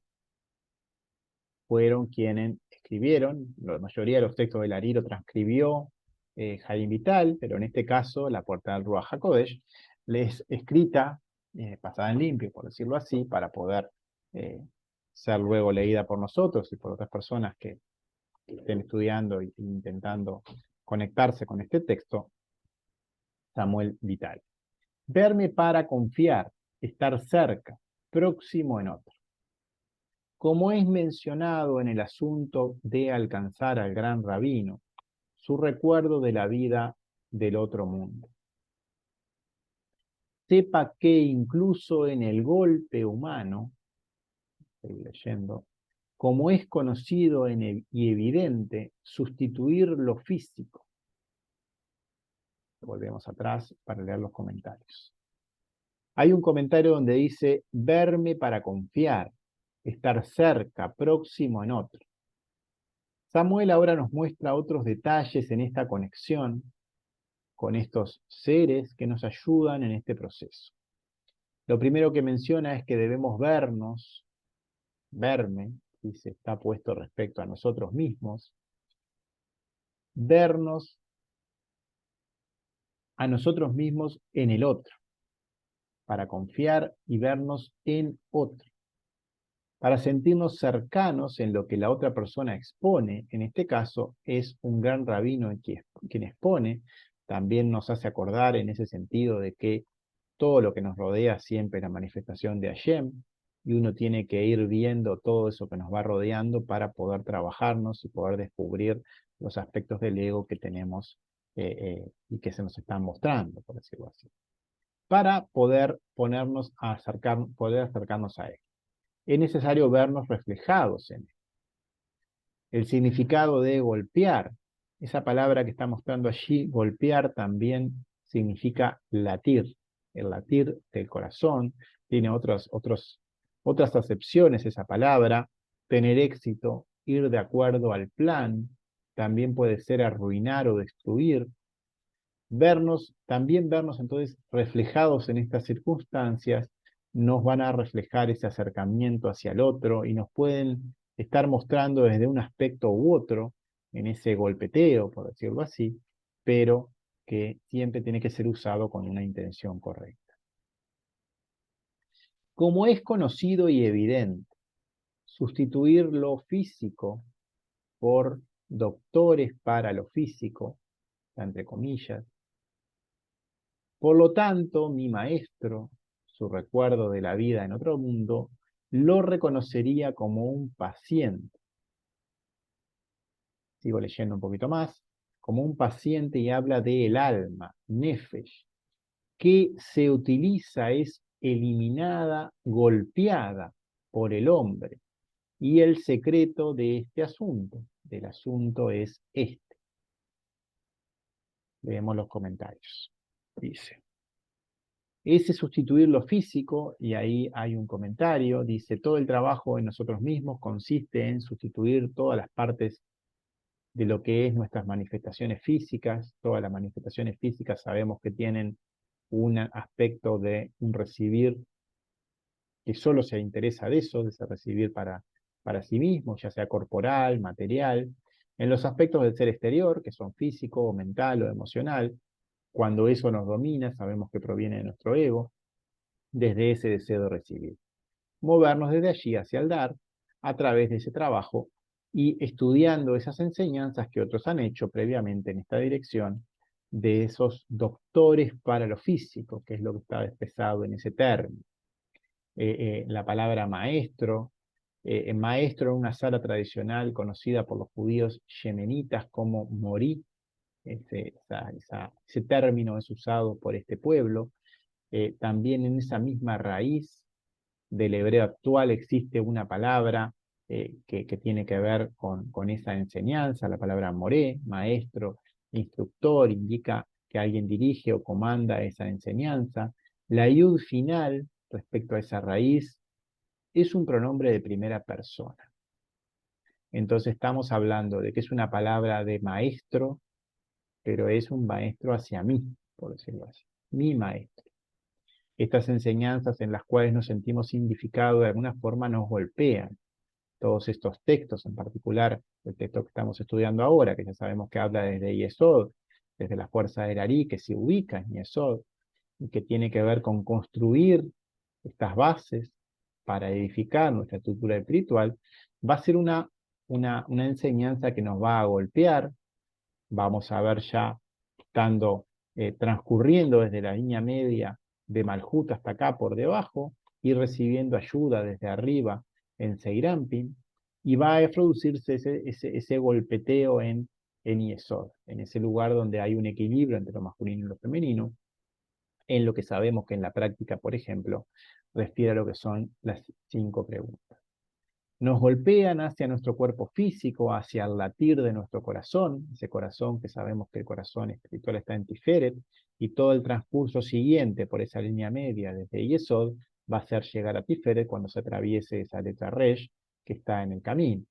fueron quienes escribieron. La mayoría de los textos del Ariro transcribió Jaime Vital, pero en este caso la portada del Ruach HaKodesh les escrita, pasada en limpio, por decirlo así, para poder ser luego leída por nosotros y por otras personas que estén estudiando e intentando conectarse con este texto. Samuel Vital. Verme para confiar, estar cerca, próximo en otro. Como es mencionado en el asunto de alcanzar al gran rabino, su recuerdo de la vida del otro mundo. Sepa que incluso en el golpe humano, estoy leyendo, como es conocido y evidente, sustituir lo físico. Volvemos atrás para leer los comentarios. Hay un comentario donde dice, verme para confiar, estar cerca, próximo en otro. Samuel ahora nos muestra otros detalles en esta conexión con estos seres que nos ayudan en este proceso. Lo primero que menciona es que debemos verme, y se está puesto respecto a nosotros mismos, vernos a nosotros mismos en el otro, para confiar y vernos en otro, para sentirnos cercanos en lo que la otra persona expone. En este caso es un gran rabino quien expone. También nos hace acordar en ese sentido de que todo lo que nos rodea siempre es la manifestación de Hashem, y uno tiene que ir viendo todo eso que nos va rodeando para poder trabajarnos y poder descubrir los aspectos del ego que tenemos y que se nos están mostrando, por decirlo así, para poder poder acercarnos a él. Es necesario vernos reflejados en él. El significado de golpear, esa palabra que está mostrando allí, golpear, también significa latir, el latir del corazón. Tiene otras acepciones esa palabra: tener éxito, ir de acuerdo al plan, también puede ser arruinar o destruir. También vernos entonces reflejados en estas circunstancias, nos van a reflejar ese acercamiento hacia el otro y nos pueden estar mostrando desde un aspecto u otro, en ese golpeteo, por decirlo así, pero que siempre tiene que ser usado con una intención correcta. Como es conocido y evidente, sustituir lo físico por doctores para lo físico, entre comillas. Por lo tanto, mi maestro, su recuerdo de la vida en otro mundo, lo reconocería como un paciente. Sigo leyendo un poquito más. Como un paciente, y habla del alma, nefesh, que se utiliza, es eliminada, golpeada por el hombre. Y el secreto de este asunto, del asunto es este. Leemos los comentarios. Dice: ese sustituir lo físico, y ahí hay un comentario, dice: todo el trabajo en nosotros mismos consiste en sustituir todas las partes de lo que es nuestras manifestaciones físicas. Todas las manifestaciones físicas sabemos que tienen un aspecto de un recibir que solo se interesa de eso, de ese recibir para sí mismo, ya sea corporal, material. En los aspectos del ser exterior, que son físico, o mental o emocional, cuando eso nos domina, sabemos que proviene de nuestro ego, desde ese deseo de recibir. Movernos desde allí hacia el dar, a través de ese trabajo y estudiando esas enseñanzas que otros han hecho previamente en esta dirección, de esos doctores para lo físico, que es lo que está expresado en ese término. La palabra maestro, maestro en una sala tradicional conocida por los judíos yemenitas como morí, ese término es usado por este pueblo. También en esa misma raíz del hebreo actual existe una palabra que tiene que ver con esa enseñanza, la palabra moré, maestro, instructor, indica que alguien dirige o comanda esa enseñanza. La yud final, respecto a esa raíz, es un pronombre de primera persona. Entonces estamos hablando de que es una palabra de maestro, pero es un maestro hacia mí, por decirlo así, mi maestro. Estas enseñanzas en las cuales nos sentimos significados de alguna forma nos golpean. Todos estos textos, en particular el texto que estamos estudiando ahora, que ya sabemos que habla desde Yesod, desde la fuerza de Ari, que se ubica en Yesod, y que tiene que ver con construir estas bases para edificar nuestra estructura espiritual, va a ser una enseñanza que nos va a golpear. Vamos a ver ya estando transcurriendo desde la línea media de Malhut hasta acá por debajo y recibiendo ayuda desde arriba en Seirampin, y va a producirse ese golpeteo en Yesod, en ese lugar donde hay un equilibrio entre lo masculino y lo femenino, en lo que sabemos que en la práctica, por ejemplo, refiere a lo que son las 5 preguntas. Nos golpean hacia nuestro cuerpo físico, hacia el latir de nuestro corazón, ese corazón que sabemos que el corazón espiritual está en Tiferet, y todo el transcurso siguiente por esa línea media desde Yesod va a ser llegar a Tiferet cuando se atraviese esa letra Resh que está en el camino,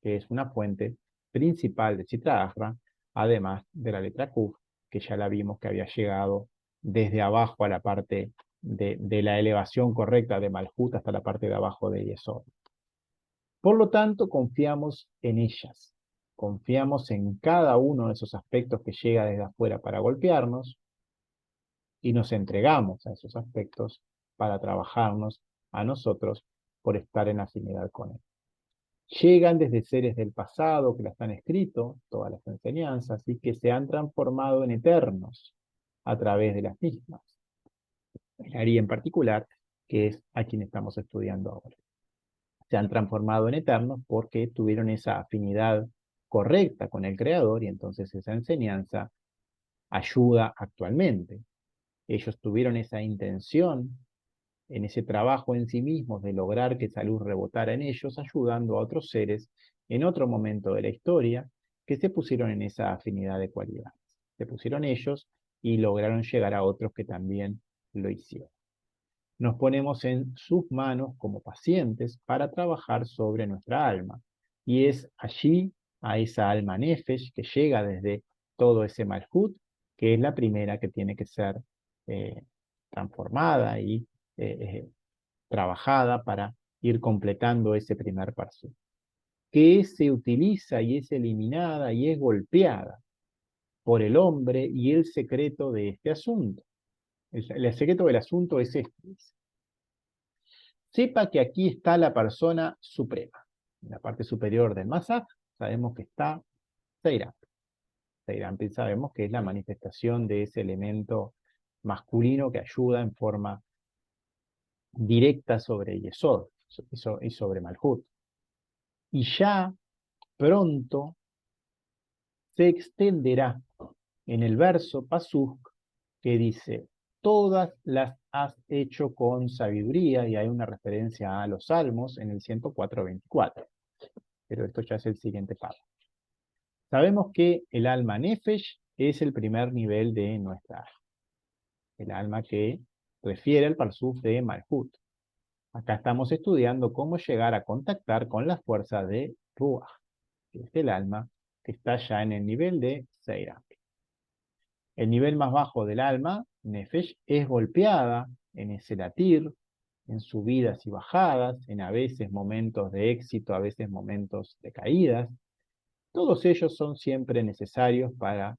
que es una fuente principal de Sitra Achra, además de la letra Kuf, que ya la vimos que había llegado desde abajo a la parte de la elevación correcta de Malhut hasta la parte de abajo de Yesod. Por lo tanto, confiamos en ellas, confiamos en cada uno de esos aspectos que llega desde afuera para golpearnos y nos entregamos a esos aspectos para trabajarnos a nosotros por estar en afinidad con él. Llegan desde seres del pasado que las han escrito, todas las enseñanzas, y que se han transformado en eternos a través de las mismas. El Ari en particular, que es a quien estamos estudiando ahora. Se han transformado en eternos porque tuvieron esa afinidad correcta con el Creador, y entonces esa enseñanza ayuda actualmente. Ellos tuvieron esa intención en ese trabajo en sí mismos de lograr que esa luz rebotara en ellos, ayudando a otros seres en otro momento de la historia que se pusieron en esa afinidad de cualidades. Se pusieron ellos y lograron llegar a otros que también lo hicieron. Nos ponemos en sus manos como pacientes para trabajar sobre nuestra alma. Y es allí a esa alma nefesh que llega desde todo ese malhut, que es la primera que tiene que ser eh, transformada y trabajada para ir completando ese primer parsut, que se utiliza y es eliminada y es golpeada por el hombre y el secreto de este asunto. El secreto del asunto es este. Sepa que aquí está la persona suprema. En la parte superior del Masaj sabemos que está Seirampi. Seirampi sabemos que es la manifestación de ese elemento masculino que ayuda en forma directa sobre Yesod y sobre Malhut. Y ya pronto se extenderá en el verso Pasuk que dice, todas las has hecho con sabiduría, y hay una referencia a los Salmos en el 104:24. Pero esto ya es el siguiente paso. Sabemos que el alma Nefesh es el primer nivel de nuestra alma. El alma que refiere al Parsuf de Malhut. Acá estamos estudiando cómo llegar a contactar con la fuerza de Ruach, que es el alma que está ya en el nivel de Seirampi. El nivel más bajo del alma, Nefesh, es golpeada en ese latir, en subidas y bajadas, en a veces momentos de éxito, a veces momentos de caídas. Todos ellos son siempre necesarios para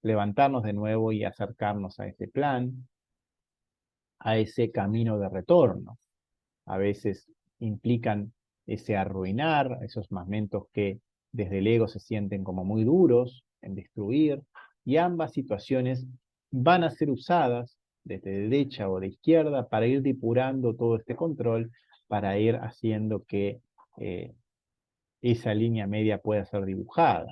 levantarnos de nuevo y acercarnos a ese plan, a ese camino de retorno. A veces implican ese arruinar, esos momentos que desde el ego se sienten como muy duros, en destruir, y ambas situaciones van a ser usadas desde derecha o de izquierda para ir depurando todo este control, para ir haciendo que esa línea media pueda ser dibujada.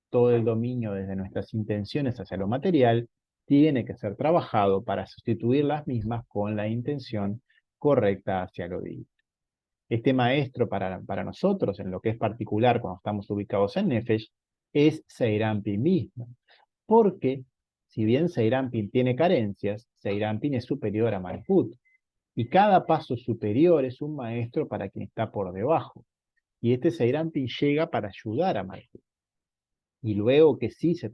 Todo el dominio desde nuestras intenciones hacia lo material tiene que ser trabajado para sustituir las mismas con la intención correcta hacia lo divino. Este maestro para nosotros, en lo que es particular cuando estamos ubicados en Nefesh, es Seirampin mismo. Porque, si bien Seirampin tiene carencias, Seirampin es superior a Malhut. Y cada paso superior es un maestro para quien está por debajo. Y este Seirampin llega para ayudar a Malhut. Y luego que sí se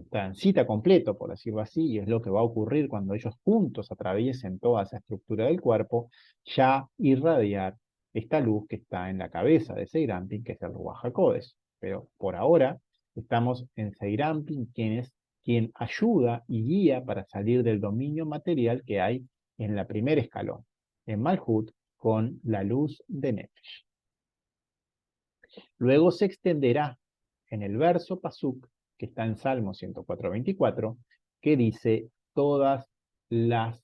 transita completo, por decirlo así, y es lo que va a ocurrir cuando ellos juntos atraviesen toda esa estructura del cuerpo, ya irradiar esta luz que está en la cabeza de Seirampin, que es el Ruach HaKodesh. Pero por ahora estamos en Seirampin, quien ayuda y guía para salir del dominio material que hay en la primer escalón, en Malhut, con la luz de Nefesh. Luego se extenderá en el verso Pasuk, que está en Salmo 104:24, que dice, todas las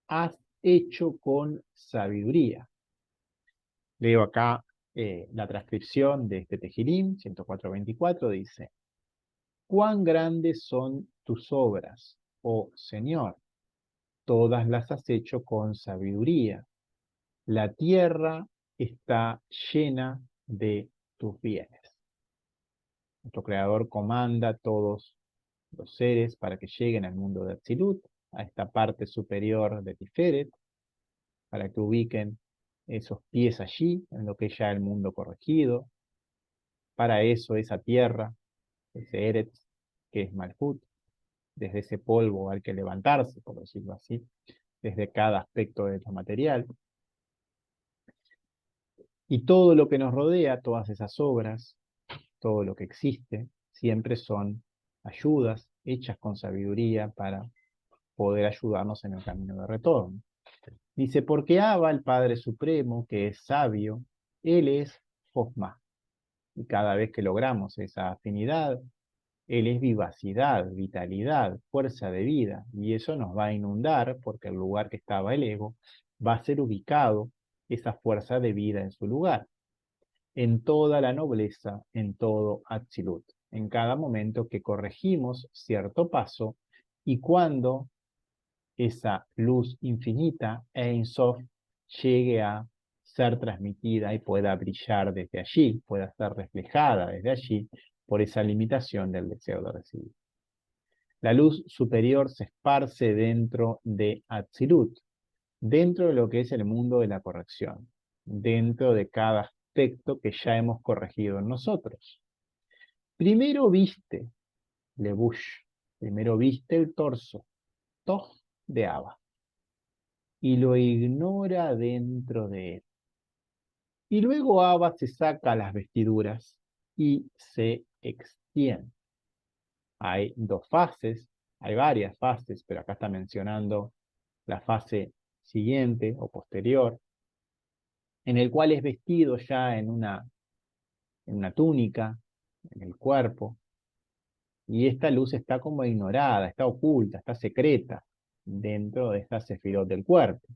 has hecho con sabiduría. Leo acá la transcripción de este Tejilim, 104:24, dice, cuán grandes son tus obras, oh Señor, todas las has hecho con sabiduría. La tierra está llena de tus bienes. Nuestro Creador comanda a todos los seres para que lleguen al mundo de Atzilut, a esta parte superior de Tiferet, para que ubiquen esos pies allí, en lo que es ya el mundo corregido. Para eso esa tierra, ese Eretz, que es Malhut, desde ese polvo hay que levantarse, por decirlo así, desde cada aspecto de lo material. Y todo lo que nos rodea, todas esas obras, todo lo que existe, siempre son ayudas hechas con sabiduría para poder ayudarnos en el camino de retorno. Dice, porque Abba, el Padre Supremo, que es sabio, Él es Jochma. Y cada vez que logramos esa afinidad, Él es vivacidad, vitalidad, fuerza de vida. Y eso nos va a inundar porque el lugar que estaba el ego va a ser ubicado esa fuerza de vida en su lugar. En toda la nobleza, en todo Atzilut. En cada momento que corregimos cierto paso y cuando esa luz infinita Ein Sof llegue a ser transmitida y pueda brillar desde allí, pueda ser reflejada desde allí por esa limitación del deseo de recibir. La luz superior se esparce dentro de Atzilut, dentro de lo que es el mundo de la corrección, dentro de cada aspecto que ya hemos corregido en nosotros. Primero viste, Levush, primero viste el torso, Toj de Abba, y lo ignora dentro de él. Y luego Abba se saca las vestiduras y se extiende. Hay dos fases, hay varias fases, pero acá está mencionando la fase siguiente o posterior, en el cual es vestido ya en una túnica, en el cuerpo, y esta luz está como ignorada, está oculta, está secreta dentro de esta sefirot del cuerpo,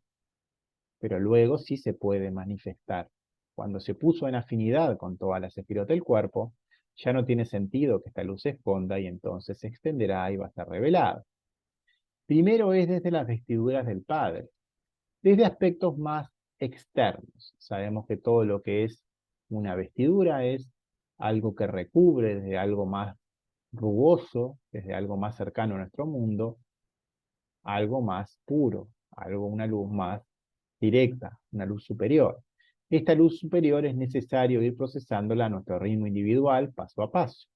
pero luego sí se puede manifestar. Cuando se puso en afinidad con toda la sefirot del cuerpo, ya no tiene sentido que esta luz se esconda y entonces se extenderá y va a ser revelada. Primero es desde las vestiduras del Padre, desde aspectos más externos. Sabemos que todo lo que es una vestidura es algo que recubre desde algo más rugoso, desde algo más cercano a nuestro mundo, algo más puro, una luz más directa, una luz superior. Esta luz superior es necesario ir procesándola a nuestro ritmo individual, paso a paso.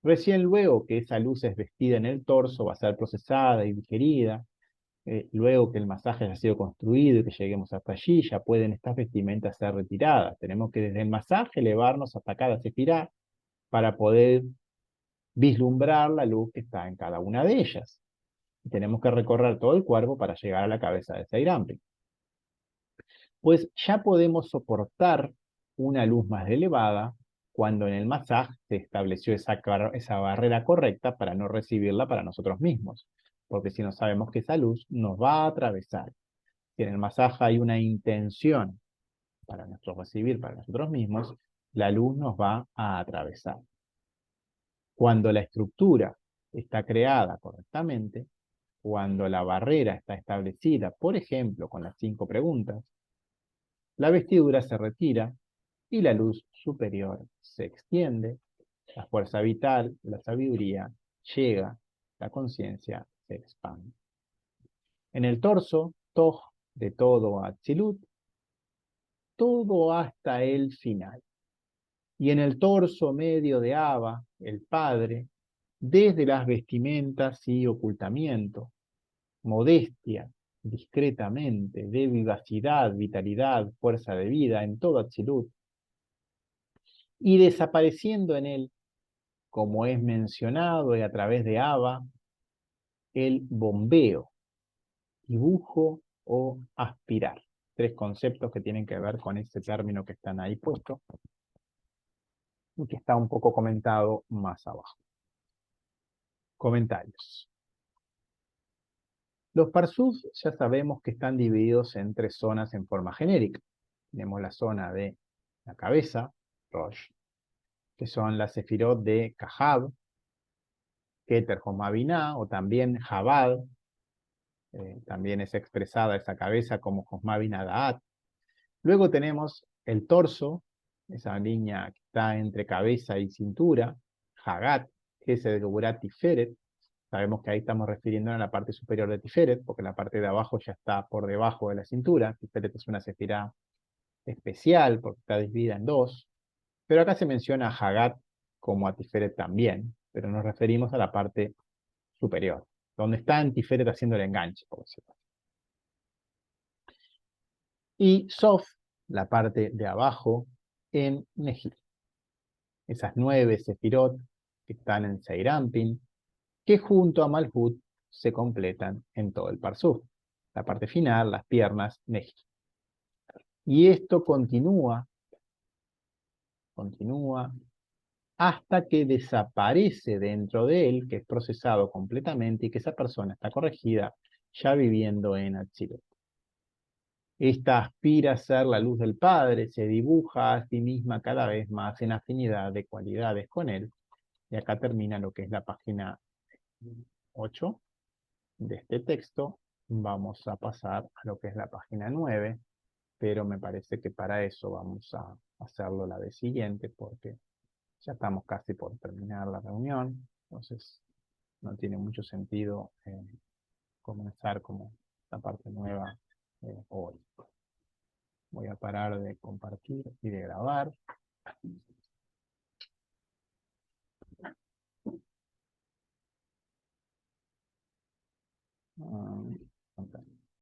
Recién luego que esa luz es vestida en el torso, va a ser procesada y digerida. Luego que el masaje haya sido construido y que lleguemos hasta allí, ya pueden estas vestimentas ser retiradas. Tenemos que desde el masaje elevarnos hasta cada sefirá para poder vislumbrar la luz que está en cada una de ellas. Y tenemos que recorrer todo el cuerpo para llegar a la cabeza de Seirampi. Pues ya podemos soportar una luz más elevada cuando en el masaje se estableció esa barrera correcta para no recibirla para nosotros mismos. Porque si no sabemos que esa luz nos va a atravesar. Si en el masaje hay una intención para nuestro recibir, para nosotros mismos, la luz nos va a atravesar. Cuando la estructura está creada correctamente, cuando la barrera está establecida, por ejemplo, con las 5 preguntas, la vestidura se retira y la luz superior se extiende, la fuerza vital, la sabiduría llega, la conciencia se expande. En el torso, Toj, de todo Atzilut, todo hasta el final. Y en el torso medio de Abba, el Padre, desde las vestimentas y ocultamiento, modestia, discretamente, de vivacidad, vitalidad, fuerza de vida, en todo Atzilut, y desapareciendo en él, como es mencionado y a través de Abba, el bombeo, dibujo o aspirar. 3 conceptos que tienen que ver con ese término que están ahí puestos y que está un poco comentado más abajo. Comentarios. Los parsuf ya sabemos que están divididos en 3 zonas en forma genérica. Tenemos la zona de la cabeza, Rosh, que son las sefirot de Kahab, Keter, Jomá, Binah, o también Jabad, también es expresada esa cabeza como Jomá, Binah, Da'at. Luego tenemos el torso, esa línea que está entre cabeza y cintura, Hagat, que es el Geburat Tiferet. Sabemos que ahí estamos refiriendo a la parte superior de Tiferet, porque la parte de abajo ya está por debajo de la cintura. Tiferet es una sefirá especial porque está dividida en 2. Pero acá se menciona a Hagat como a Tiferet también, pero nos referimos a la parte superior, donde está en Tiferet haciendo el enganche, por decirlo. Y Sof, la parte de abajo, en Neji. Esas 9 sefirot que están en Seirampin, que junto a Malhut se completan en todo el Parsuf. La parte final, las piernas, Neji. Y esto continúa hasta que desaparece dentro de él, que es procesado completamente y que esa persona está corregida ya viviendo en Atzilut. Esta aspira a ser la luz del Padre, se dibuja a sí misma cada vez más en afinidad de cualidades con él. Y acá termina lo que es la página 8 de este texto. Vamos a pasar a lo que es la página 9, pero me parece que para eso vamos a hacerlo la vez siguiente, porque ya estamos casi por terminar la reunión, entonces no tiene mucho sentido comenzar como la parte nueva hoy. Voy a parar de compartir y de grabar. Ah, ok.